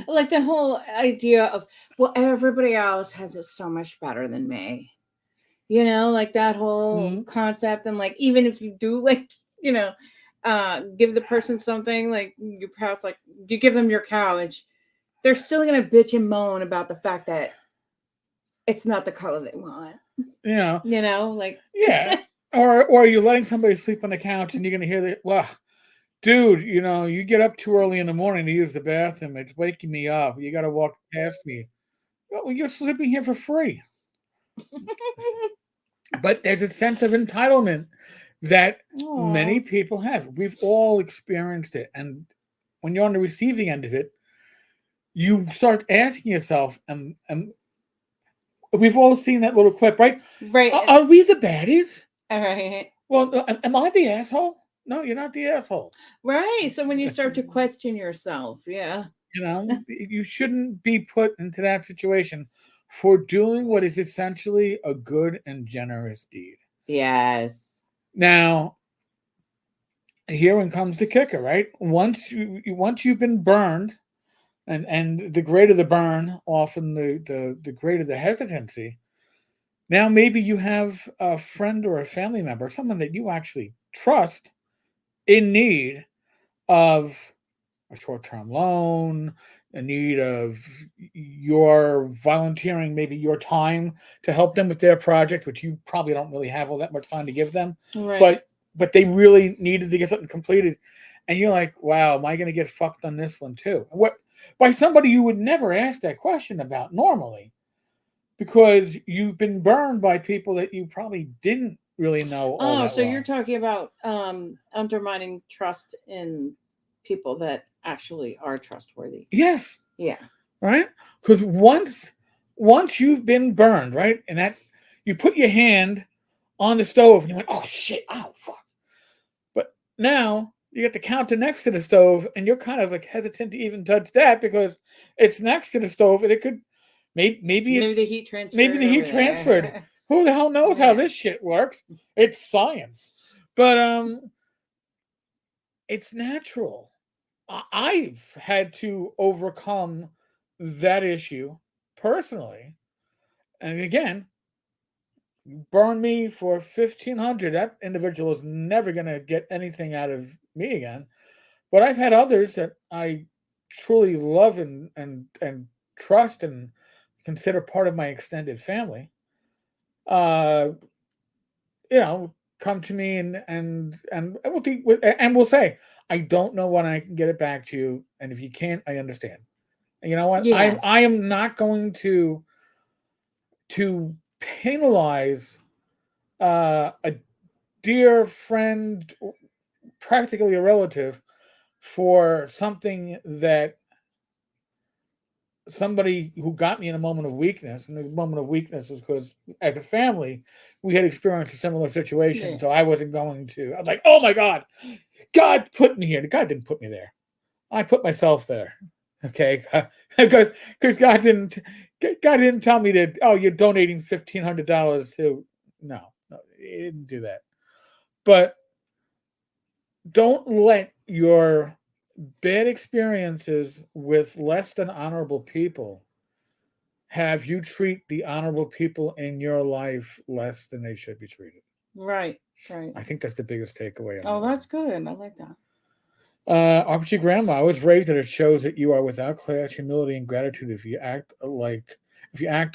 Like the whole idea of, well, everybody else has it so much better than me. Like that whole Mhm. concept. And like, even if you do, like, you know, give the person something, like you pass, like you give them your couch, they're still going to bitch and moan about the fact that it's not the color they want, you know, like. yeah, or you're letting somebody sleep on the couch, and you're going to hear that, well, dude, you get up too early in the morning to use the bathroom. It's waking me up. You got to walk past me. Well, you're sleeping here for free. But there's a sense of entitlement that Aw. many people have. We've all experienced it. And when you're on the receiving end of it, you start asking yourself, and we've all seen that little clip, right? Right. Are we the baddies? All right. Well, am I the asshole? No, you're not the asshole. Right. So when you start to question yourself, yeah. You shouldn't be put into that situation for doing what is essentially a good and generous deed. Yes. Now, here comes the kicker, right? Once you've been burned, and the greater the burn, often the greater the hesitancy. Now maybe you have a friend or a family member, someone that you actually trust, in need of a short-term loan, a need of your volunteering, maybe your time to help them with their project, which you probably don't really have all that much time to give them, Right. but they really needed to get something completed, and you're like, wow, am I going to get fucked on this one too? What, by somebody you would never ask that question about normally, because you've been burned by people that you probably didn't really know all Oh, that so you're well. talking about undermining trust in people that actually are trustworthy. Yes, Yeah. right? Because once you've been burned, right, and that you put your hand on the stove and you went, oh shit, oh fuck. But now you get the counter next to the stove, and you're kind of like hesitant to even touch that because it's next to the stove, and it could Maybe the heat maybe transferred the heat over transferred. there. Who the hell knows how Yeah. this shit works? It's science, but it's natural. I've had to overcome that issue personally. And again, burn me for 1,500. That individual is never going to get anything out of me again. But I've had others that I truly love and trust and consider part of my extended family. Uh, come to me and we'll say, I don't know when I can get it back to you, and if you can't, I understand. And you know what? I Yes. am not going to penalize a dear friend, practically a relative, for something that somebody who got me in a moment of weakness, and the moment of weakness was because as a family we had experienced a similar situation, Yeah. so I wasn't going to. I was like, oh my God put me here. God didn't put me there. I put myself there. Okay, because God didn't tell me that. Oh, you're donating $1,500 to. No, He didn't do that. But don't let your bad experiences with less than honorable people have you treat the honorable people in your life less than they should be treated. Right. Right. I think that's the biggest takeaway on Oh, that one. that's good. I like that. RPG Grandma, I was raised that it shows that you are without class, humility, and gratitude if you act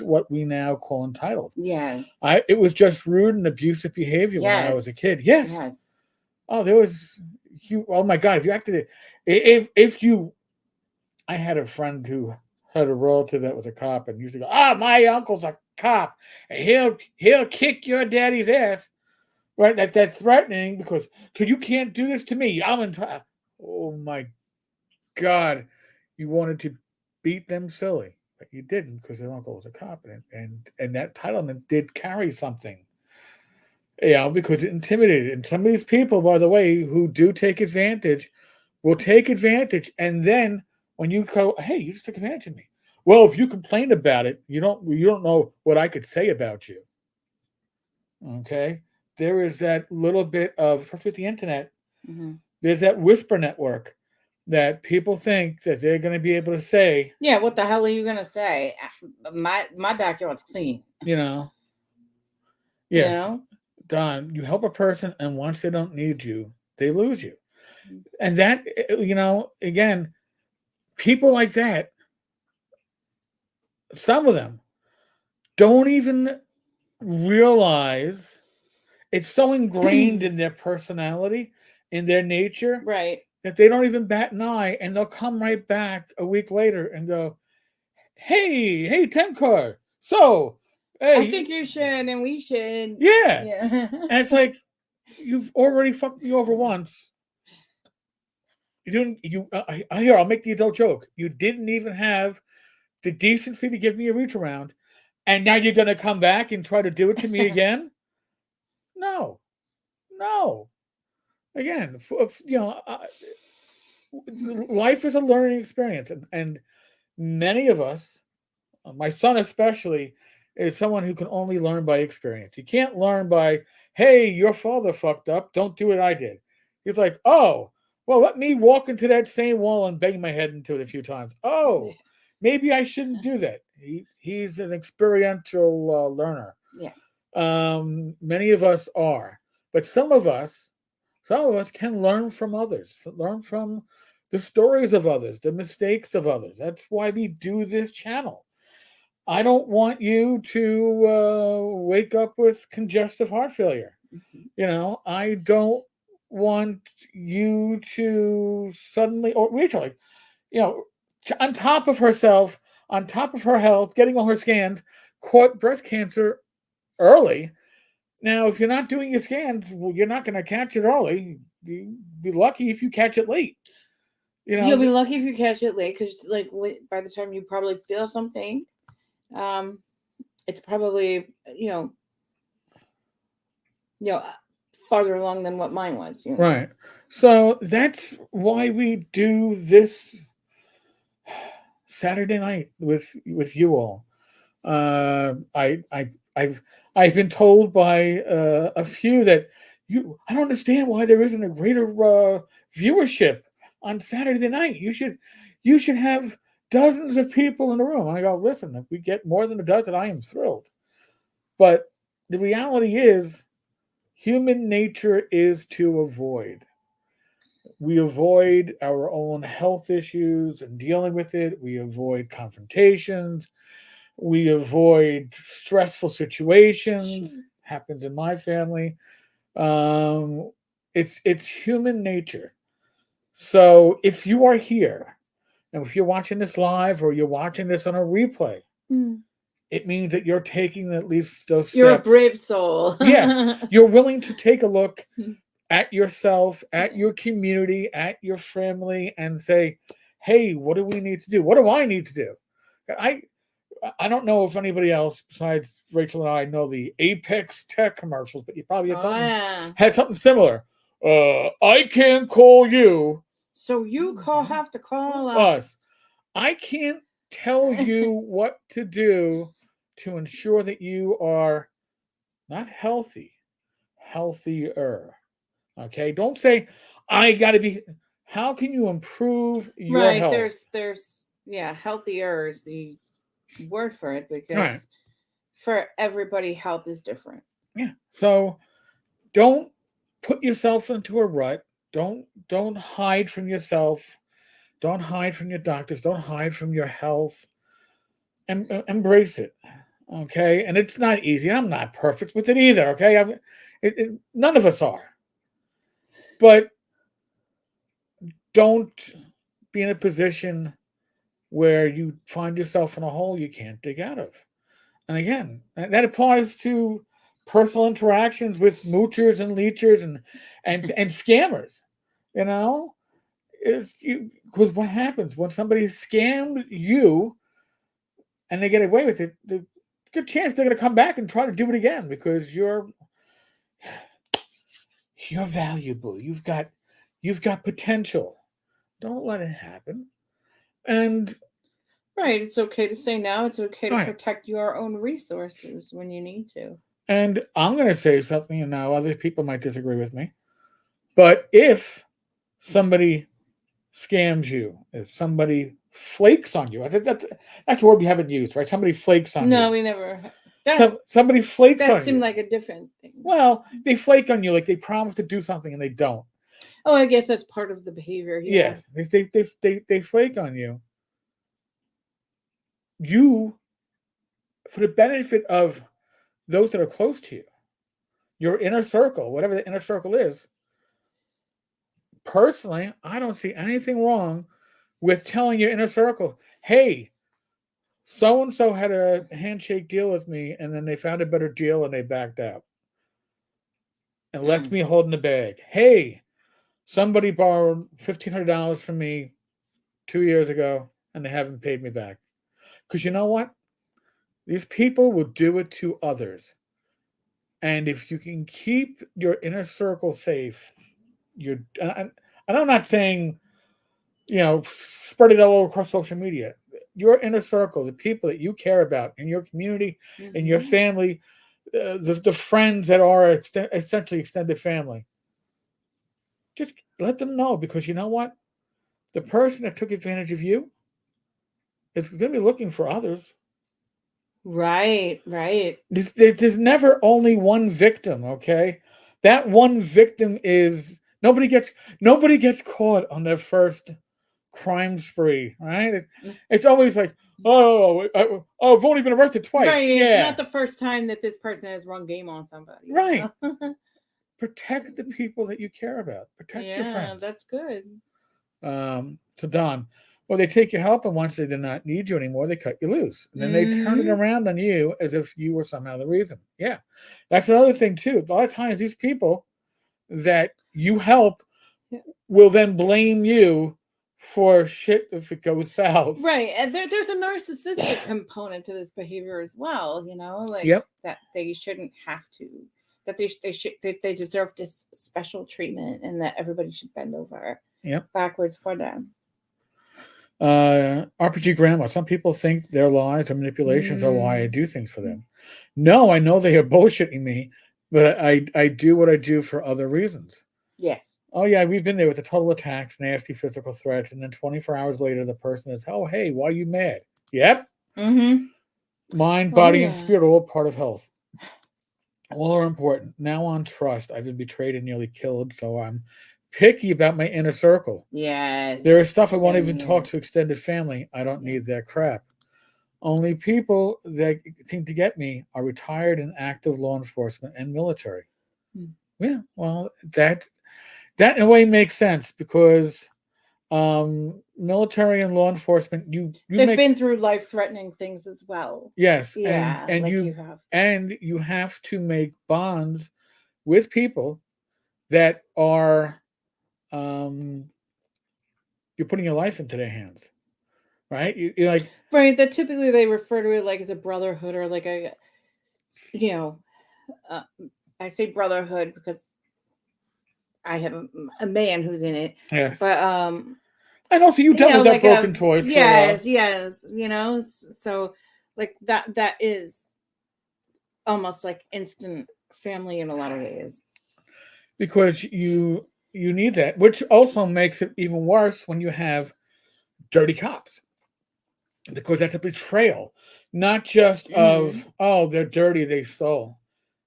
what we now call entitled. Yes. It was just rude and abusive behavior when I was a Yes. kid. Yes. Yes. Oh, there was you. Oh my God! If you acted it, if you, I had a friend who had a relative that was a cop and used to go, my uncle's a cop, and he'll kick your daddy's ass. Right? That's threatening because so you can't do this to me. I'm in. Oh my God! You wanted to beat them silly, but you didn't because their uncle was a cop, and that entitlement did carry something. Because it intimidated. And some of these people, by the way, who do take advantage, will take advantage. And then when you go, hey, you just took advantage of me. Well, if you complain about it, you don't know what I could say about you. Okay. There is that little bit of, especially with the internet, Mm-hmm. there's that whisper network that people think that they're going to be able to say, Yeah. What the hell are you gonna say? My backyard's clean. you know, You yes, know. Don, you help a person, and once they don't need you, they lose you. And that, again, people like that, some of them don't even realize it's so ingrained in their personality, in their nature, Right. that they don't even bat an eye, and they'll come right back a week later and go, hey, Tenkar, so, I hey, think you should, and we should. yeah. Yeah. And it's like, you've already fucked me over once. You didn't, here, I'll make the adult joke. You didn't even have the decency to give me a reach around, and now you're going to come back and try to do it to me again? No, no. Again, life is a learning experience, and many of us, my son especially, is someone who can only learn by experience. You can't learn by, hey, your father fucked up, don't do what I did. He's like, oh, well, let me walk into that same wall and bang my head into it a few times. Oh, maybe I shouldn't do that. He's an experiential learner. Yes. Many of us are, but some of us can learn from others, learn from the stories of others, the mistakes of others. That's why we do this channel. I don't want you to wake up with congestive heart failure. Mm-hmm. I don't want you to suddenly, or Rachel, on top of herself, on top of her health, getting all her scans, caught breast cancer early. Now, if you're not doing your scans, well, you're not going to catch it early. You'd be lucky if you catch it late. You'll be lucky if you catch it late, because by the time you probably feel something, um, it's probably farther along than what mine was. Right. So that's why we do this Saturday night with you all. I've been told by a few that I don't understand why there isn't a greater viewership on Saturday night. You should have dozens of people in the room. And I go, listen, if we get more than a dozen, I am thrilled. But the reality is, human nature is to avoid. We avoid our own health issues and dealing with it. We avoid confrontations. We avoid stressful situations. Sure. Happens in my family. It's human nature. So if you are here, and if you're watching this live or you're watching this on a replay, it means that you're taking at least those steps. You're a brave soul. Yes, you're willing to take a look at yourself, at your community, at your family, and say, "Hey, what do we need to do? What do I need to do?" I don't know if anybody else besides Rachel and I know the Apex Tech commercials, but you probably had something similar. I can't call you, so you have to call us. I can't tell you what to do to ensure that you are not healthy, healthier. Okay, don't say I got to be. How can you improve your health? There's healthier is the word for it, because for everybody health is different. Yeah. So don't put yourself into a rut. Don't hide from yourself. Don't hide from your doctors. Don't hide from your health. And embrace it. Okay, and it's not easy. I'm not perfect with it either. Okay, none of us are. But don't be in a position where you find yourself in a hole you can't dig out of. And again, that applies to personal interactions with moochers and leachers and scammers. You know, because what happens when somebody scammed you and they get away with it? The good chance they're going to come back and try to do it again because you're valuable. You've got potential. Don't let it happen. And right, it's okay to say no. It's okay to protect your own resources when you need to. And I'm going to say something, and now other people might disagree with me. But if somebody scams you, if somebody flakes on you, I think that's a word we haven't used, right? Somebody flakes on you. No, we never. Somebody flakes on you. That seemed like a different thing. Well, they flake on you like they promise to do something and they don't. Oh, I guess that's part of the behavior. Yeah. Yes, they flake on you. You, for the benefit of those that are close to you, your inner circle, whatever the inner circle is, personally, I don't see anything wrong with telling your inner circle, hey, so and so had a handshake deal with me, and then they found a better deal and they backed out and left me holding the bag. Hey, somebody borrowed $1,500 from me 2 years ago and they haven't paid me back. Because you know what? These people will do it to others. And if you can keep your inner circle safe, and I'm not saying, spread it all over across social media. Your inner circle, the people that you care about in your community, in your family, the friends that are essentially extended family, just let them know, because you know what? The person that took advantage of you is going to be looking for others. Right. There's never only one victim, okay? That one victim is nobody gets caught on their first crime spree, right? It's always like, I've only been arrested twice. Right, it's not the first time that this person has run game on somebody. Right. Protect the people that you care about. Protect your friends. Yeah, that's good. So Don, well, they take your help, and once they do not need you anymore, they cut you loose. And then they turn it around on you as if you were somehow the reason. Yeah. That's another thing, too. A lot of times, these people that you help will then blame you for shit if it goes south. Right. And there's a narcissistic component to this behavior as well, that they shouldn't have to, that they deserve this special treatment, and that everybody should bend over backwards for them. RPG Grandma, some people think their lies or manipulations are why I do things for them. No, I know they are bullshitting me, but I do what I do for other reasons. Yes. Oh, yeah, we've been there with the total attacks, nasty physical threats, and then 24 hours later, the person is, oh, hey, why are you mad? Yep. Mind, body, and spirit are all part of health. All are important. Now on trust, I've been betrayed and nearly killed, so I'm picky about my inner circle. Yes. There is stuff I won't even talk to extended family. I don't need that crap. Only people that seem to get me are retired and active law enforcement and military. Yeah, well, that in a way makes sense because military and law enforcement, they've been through life-threatening things as well. yes, Yeah, and like you have. and you have to make bonds with people that are um you're putting your life into their hands, right? You're like Right, that typically they refer to it like as a brotherhood or like a, you know, uh, I say brotherhood because I have a man who's in it, yes, but and also you dealt with that like broken toys for a while yes, so like that is almost like instant family in a lot of ways. because you need that, which also makes it even worse when you have dirty cops because that's a betrayal, not just Hmm. of oh they're dirty they stole.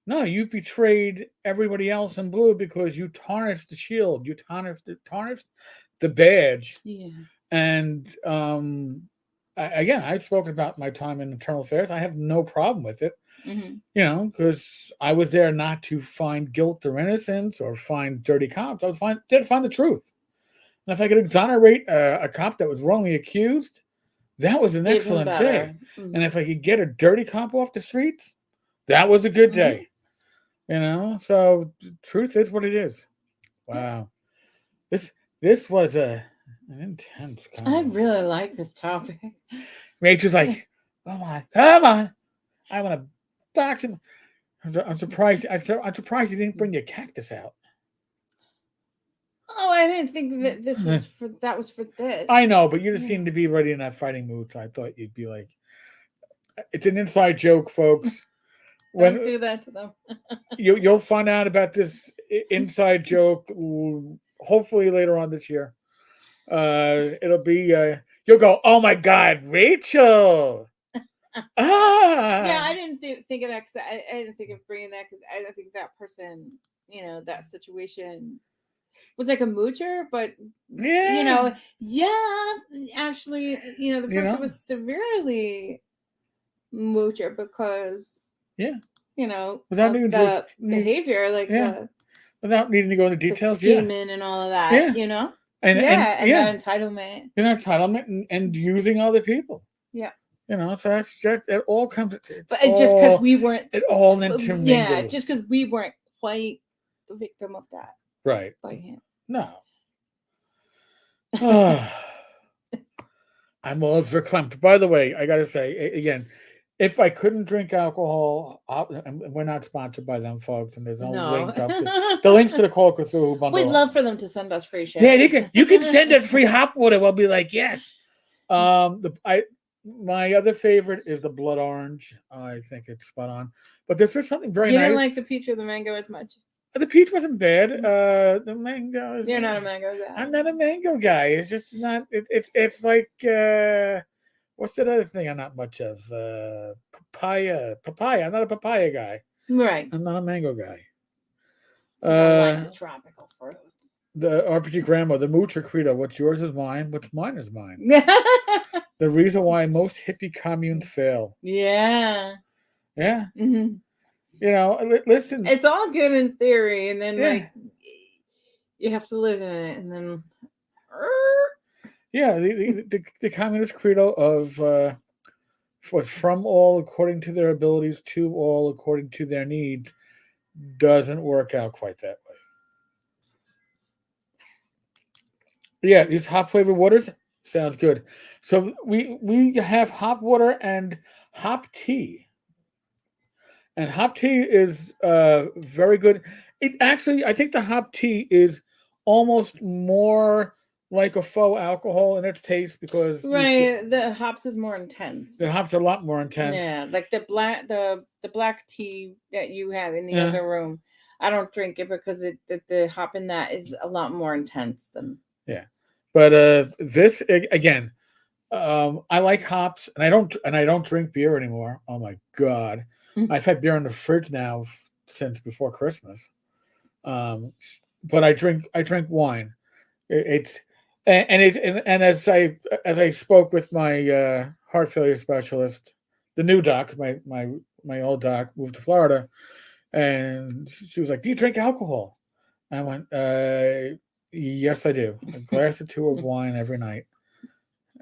No, you betrayed everybody else in blue because you tarnished the shield, you tarnished the badge, Yeah. and again, I've spoken about my time in internal affairs. I have no problem with it, Hmm. because I was there not to find guilt or innocence or find dirty cops. I was there to find the truth. And if I could exonerate a cop that was wrongly accused, that was an Even excellent day. better. And Hmm. if I could get a dirty cop off the streets, that was a good Hmm. day. So truth is what it is. Wow. This this was an intense I convo. really like this topic. Rach is like, come on. I want to box him. I'm surprised. I'm surprised you didn't bring your cactus out. Oh, I didn't think that that was for this. I know, but you just Yeah. seem to be ready in that fighting mood. So I thought you'd be like, it's an inside joke, folks. Don't When do that to them. you'll find out about this inside joke, hopefully later on this year. It'll be you'll go, oh my god, Rachel. Yeah, Ah, I didn't think of that because I didn't think of bringing that because I don't think that person, that situation was like a moocher, but yeah, yeah, actually, the you person know, was severely moocher because yeah. Without of needing to, the behavior, like yeah, without needing to go into the details, yeah, scheming and all of that, yeah, and yeah, and yeah, that entitlement, entitlement and using other people. yeah. So it all comes. But just because we weren't, It all yeah, just intermingles. because we weren't quite the victim of that Right. by him. No. I'm all verklempt. By the way, I gotta say again, if I couldn't drink alcohol, and we're not sponsored by them, folks, and there's no No. link up. The links to the Call of Cthulhu We'd bundle. love for them to send us free shit. Yeah, you can send us free hot water. We'll be like, yes. My other favorite is the blood orange. I think it's spot on. But there's just something very You nice. didn't like the peach or the mango as much. The peach wasn't bad. The mango is. You're not a mango guy. I'm not a mango guy. It's just not. It's like what's that other thing I'm not much of? Papaya. Papaya. I'm not a papaya guy. Right. I'm not a mango guy. You don't like the tropical fruit. The RPG Grandma, the Moocher Credo. What's yours is mine. What's mine is mine. The reason why most hippie communes fail. Yeah. Yeah. Mm-hmm. Listen. It's all good in theory, and then like you have to live in it, and then. Yeah, the communist credo of from all according to their abilities to all according to their needs doesn't work out quite that way. Yeah, these hop flavored waters sounds good. So we have hop water and hop tea. And hop tea is very good. It actually, I think the hop tea is almost more like a faux alcohol in its taste because the hops is more intense. The hops are a lot more intense. Yeah, like the black tea that you have in the other room. I don't drink it because the hop in that is a lot more intense than. Yeah, but this again, I like hops, and I don't drink beer anymore. Oh my god, I've had beer in the fridge now since before Christmas. But I drink wine. It's and as I spoke with my heart failure specialist, the new doc, my old doc moved to Florida. And she was like, "Do you drink alcohol?" I went, "Yes, I do. A glass or two of wine every night."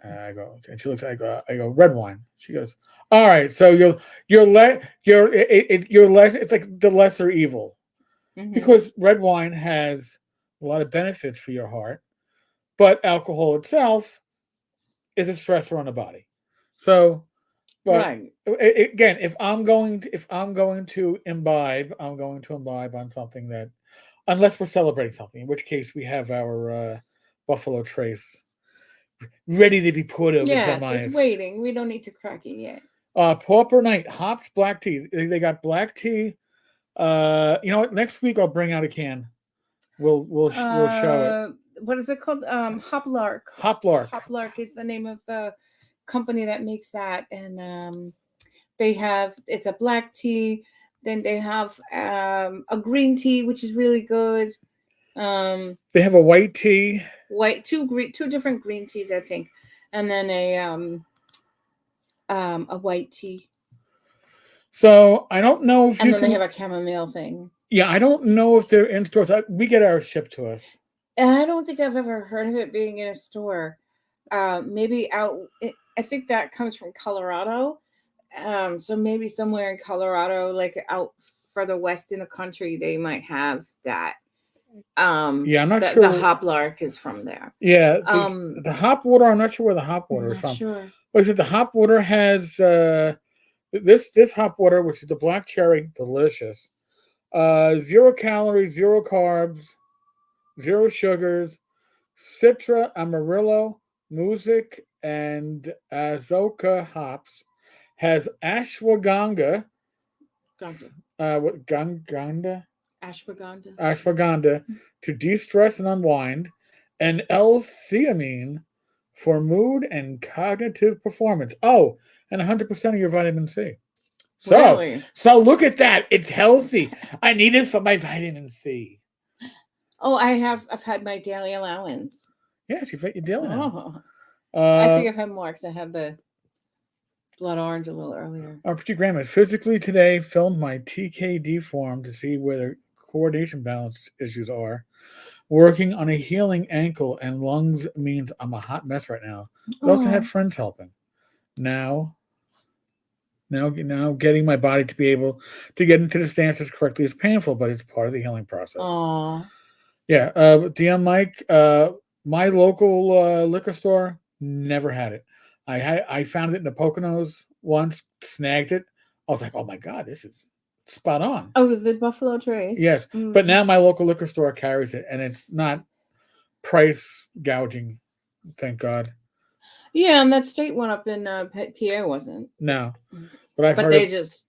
I go, and she looks. I go, red wine. She goes, "All right, so you're less. It's like the lesser evil because red wine has a lot of benefits for your heart, but alcohol itself is a stressor on the body. So, but Right. again, if I'm going to imbibe, I'm going to imbibe on something that, unless we're celebrating something, in which case we have our Buffalo Trace ready to be poured over some Yes, it's ice. waiting. We don't need to crack it yet. Pauper Night hops black tea. They got black tea. You know what? Next week I'll bring out a can. We'll show it. What is it called? Hoplark. Hoplark. Hoplark is the name of the company that makes that, and they have it's a black tea. Then they have a green tea, which is really good. They have a white tea. Two different green teas, I think, and then a white tea. So I don't know if and then they have a chamomile thing. Yeah, I don't know if they're in stores. We get ours shipped to us. And I don't think I've ever heard of it being in a store. Maybe out. I think that comes from Colorado. So maybe somewhere in Colorado, like out further west in the country, they might have that. Yeah, I'm not sure. The Hoplark is from there. Yeah, the hop water. I'm not sure where the hop water is from. Sure. But the hop water has this hop water, which is the black cherry, delicious. 0 calories, 0 carbs, 0 sugars, Citra, Amarillo, Music, and Azoka hops. Has ashwagandha. What ganga? Ashwagandha. Ashwagandha to de-stress and unwind, and L-theanine for mood and cognitive performance. Oh, and 100% of your vitamin C. So look at that. It's healthy. I need it for my vitamin C. Oh, I've had my daily allowance. Yes, you've had your daily allowance. I think I've had more because I had the blood orange a little earlier. Our pretty grandma physically today filmed my TKD form to see where the coordination balance issues are. Working on a healing ankle and lungs means I'm a hot mess right now. But also had friends helping. Now getting my body to be able to get into the stances correctly is painful, but it's part of the healing process. Aww. Yeah. DM Mike, my local liquor store never had it. I found it in the Poconos once, snagged it. I was like, oh my God, this is spot on. Oh, the Buffalo Trace. Yes. But now my local liquor store carries it, and it's not price gouging, thank God. Yeah, and that state one up in PA wasn't. No. But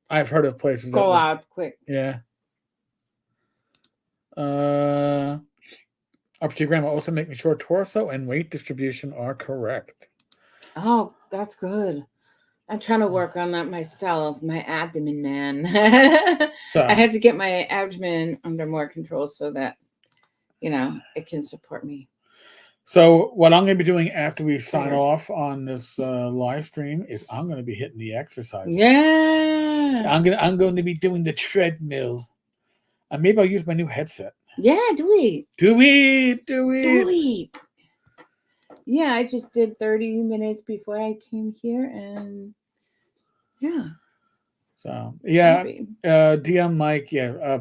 I've heard of places go out quick. Yeah. Up to your grandma, also making sure torso and weight distribution are correct. Oh, that's good. I'm trying to work on that myself, my abdomen, man. I had to get my abdomen under more control so that, it can support me. So what I'm going to be doing after we sign off on this live stream is I'm going to be hitting the exercises. Yeah. I'm going to be doing the treadmill. And maybe I'll use my new headset. Yeah, do it. Yeah, I just did 30 minutes before I came here, and yeah. So yeah, DM Mike,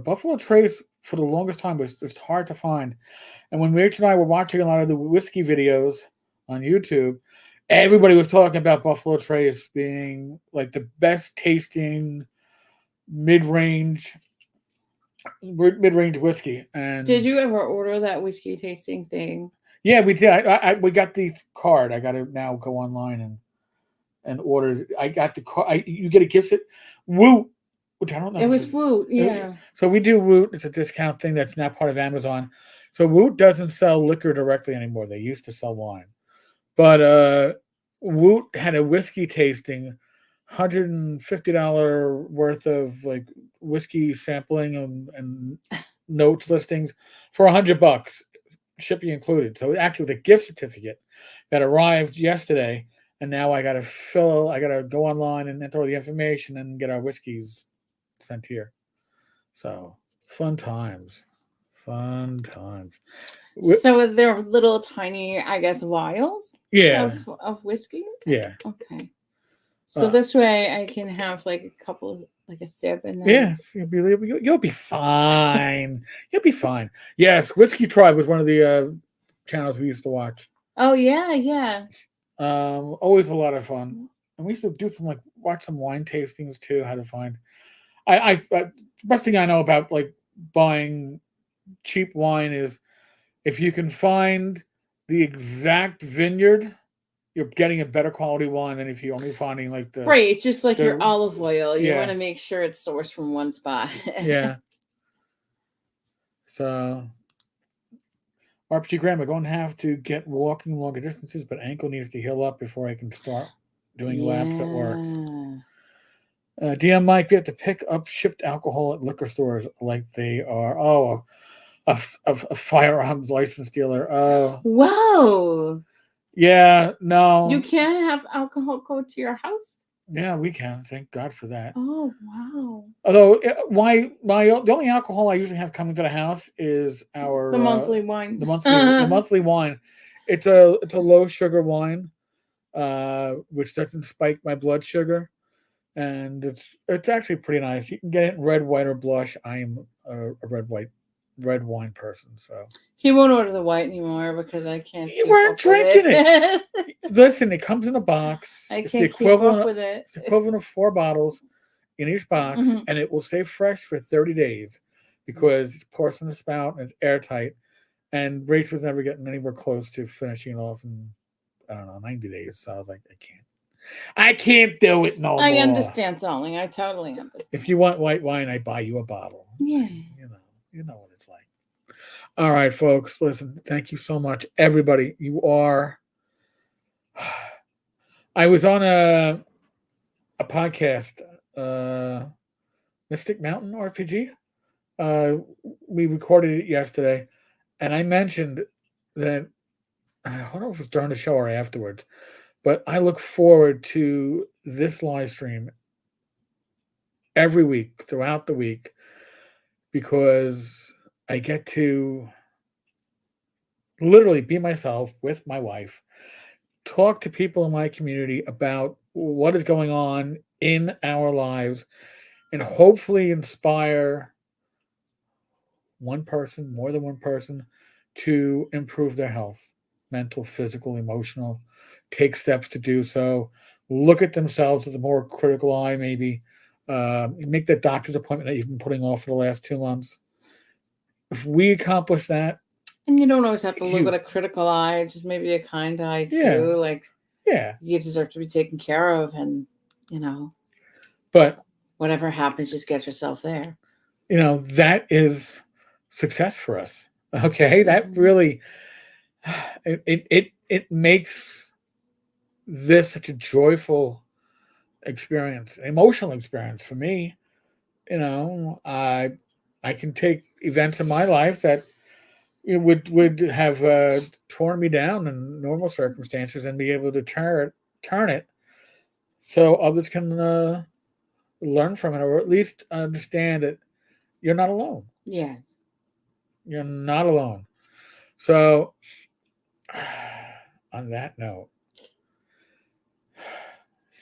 Buffalo Trace for the longest time was just hard to find. And when Rach and I were watching a lot of the whiskey videos on YouTube, everybody was talking about Buffalo Trace being like the best tasting mid-range whiskey. And did you ever order that whiskey tasting thing? Yeah, we did. We got the card. I got to now go online and order. I got the card. You get a gift set. Woot, which I don't know. It was Woot, yeah. So we do Woot. It's a discount thing that's now part of Amazon. So Woot doesn't sell liquor directly anymore. They used to sell wine, but Woot had a whiskey tasting, $150 worth of like whiskey sampling and notes listings for $100, shipping included. So actually, with a gift certificate that arrived yesterday, and now I got to go online and enter all the information and get our whiskeys sent here. So fun times. Fun times. So they're little tiny, I guess, vials of whiskey? Yeah. Okay. So this way I can have like a couple, like a sip, and then yes, you'll be fine. You'll be fine. Yes, Whiskey Tribe was one of the channels we used to watch. Oh yeah. Always a lot of fun. And we used to do some watch some wine tastings too. How to find the best thing I know about like buying cheap wine is if you can find the exact vineyard, you're getting a better quality wine than if you're only finding like the right, just like your olive oil. You want to make sure it's sourced from one spot. yeah. So RPG Graham, we're going to have to get walking longer distances, but ankle needs to heal up before I can start doing laps at work. DM Mike, we have to pick up shipped alcohol at liquor stores like they are a firearms license dealer. Wow. Yeah, no. You can't have alcohol go to your house? Yeah, we can. Thank God for that. Oh, wow. Although the only alcohol I usually have coming to the house is the monthly wine. The monthly wine. It's a low sugar wine, which doesn't spike my blood sugar, and it's actually pretty nice. You can get it in red, white, or blush. I am a red wine person, so he won't order the white anymore because I can't. You weren't drinking it. Listen, it comes in a box. It's the equivalent with it. It's the equivalent of 4 bottles in each box, and it will stay fresh for 30 days because it's porcelain spout and it's airtight. And Rach was never getting anywhere close to finishing it off in 90 days. So I was like, I can't do it no more. I understand, darling. I totally understand. If you want white wine, I buy you a bottle. Yeah. You know what it's like. All right, folks. Listen, thank you so much, everybody. You are. I was on a podcast, Mystic Mountain RPG. We recorded it yesterday, and I mentioned that I don't know if it was during the show or afterwards, but I look forward to this live stream every week throughout the week because I get to literally be myself with my wife, talk to people in my community about what is going on in our lives, and hopefully inspire one person, more than one person, to improve their health, mental, physical, emotional, take steps to do so, look at themselves with a more critical eye, maybe make that doctor's appointment that you've been putting off for the last 2 months. If we accomplish that, and you don't always have to look with a critical eye, just maybe a kind eye too. You deserve to be taken care of, and but whatever happens, just get yourself there. That is success for us. Okay, that really it makes this such a joyful experience, emotional experience for me. I can take events in my life that would have torn me down in normal circumstances and be able to turn it so others can learn from it, or at least understand that you're not alone. Yes. You're not alone. So, on that note,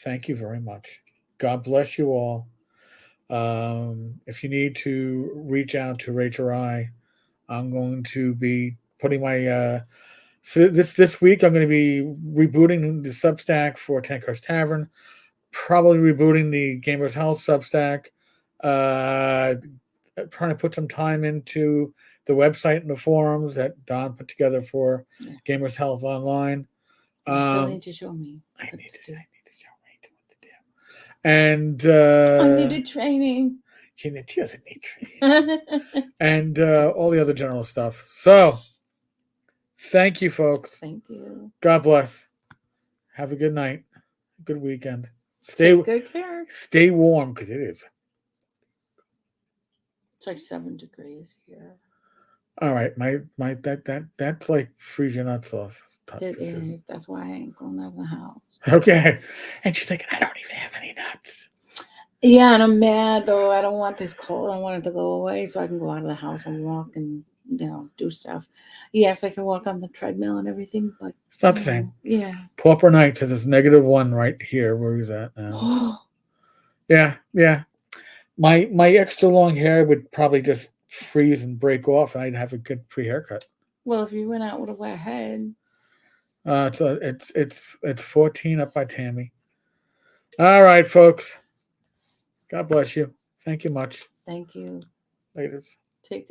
thank you very much. God bless you all. If you need to reach out to Rach or I'm going to be putting my this week. I'm going to be rebooting the Substack for Tanker's Tavern. Probably rebooting the Gamers Health Substack. Trying to put some time into the website and the forums that Don put together for Gamers Health Online. You still need to show me. I need to show Rach what to do. And I needed training. She doesn't need training. And all the other general stuff. So, thank you, folks. Thank you. God bless. Have a good night. Good weekend. Take good care. Stay warm because it is. It's like 7 degrees here. All right, that's like freeze your nuts off. It is. That's why I ain't going out of the house. Okay. And she's thinking, I don't even have any nuts. Yeah, and I'm mad though. I don't want this cold. I want it to go away so I can go out of the house and walk and do stuff. Yes, I can walk on the treadmill and everything, but It's not the same. Yeah. Pauper Knight says it's -1 right here where he's at now. Yeah. My extra long hair would probably just freeze and break off, and I'd have a good pre-haircut. Well, if you went out with a wet head. It's 14 up by Tammy. All right, folks. God bless you. Thank you much. Thank you. Later. Take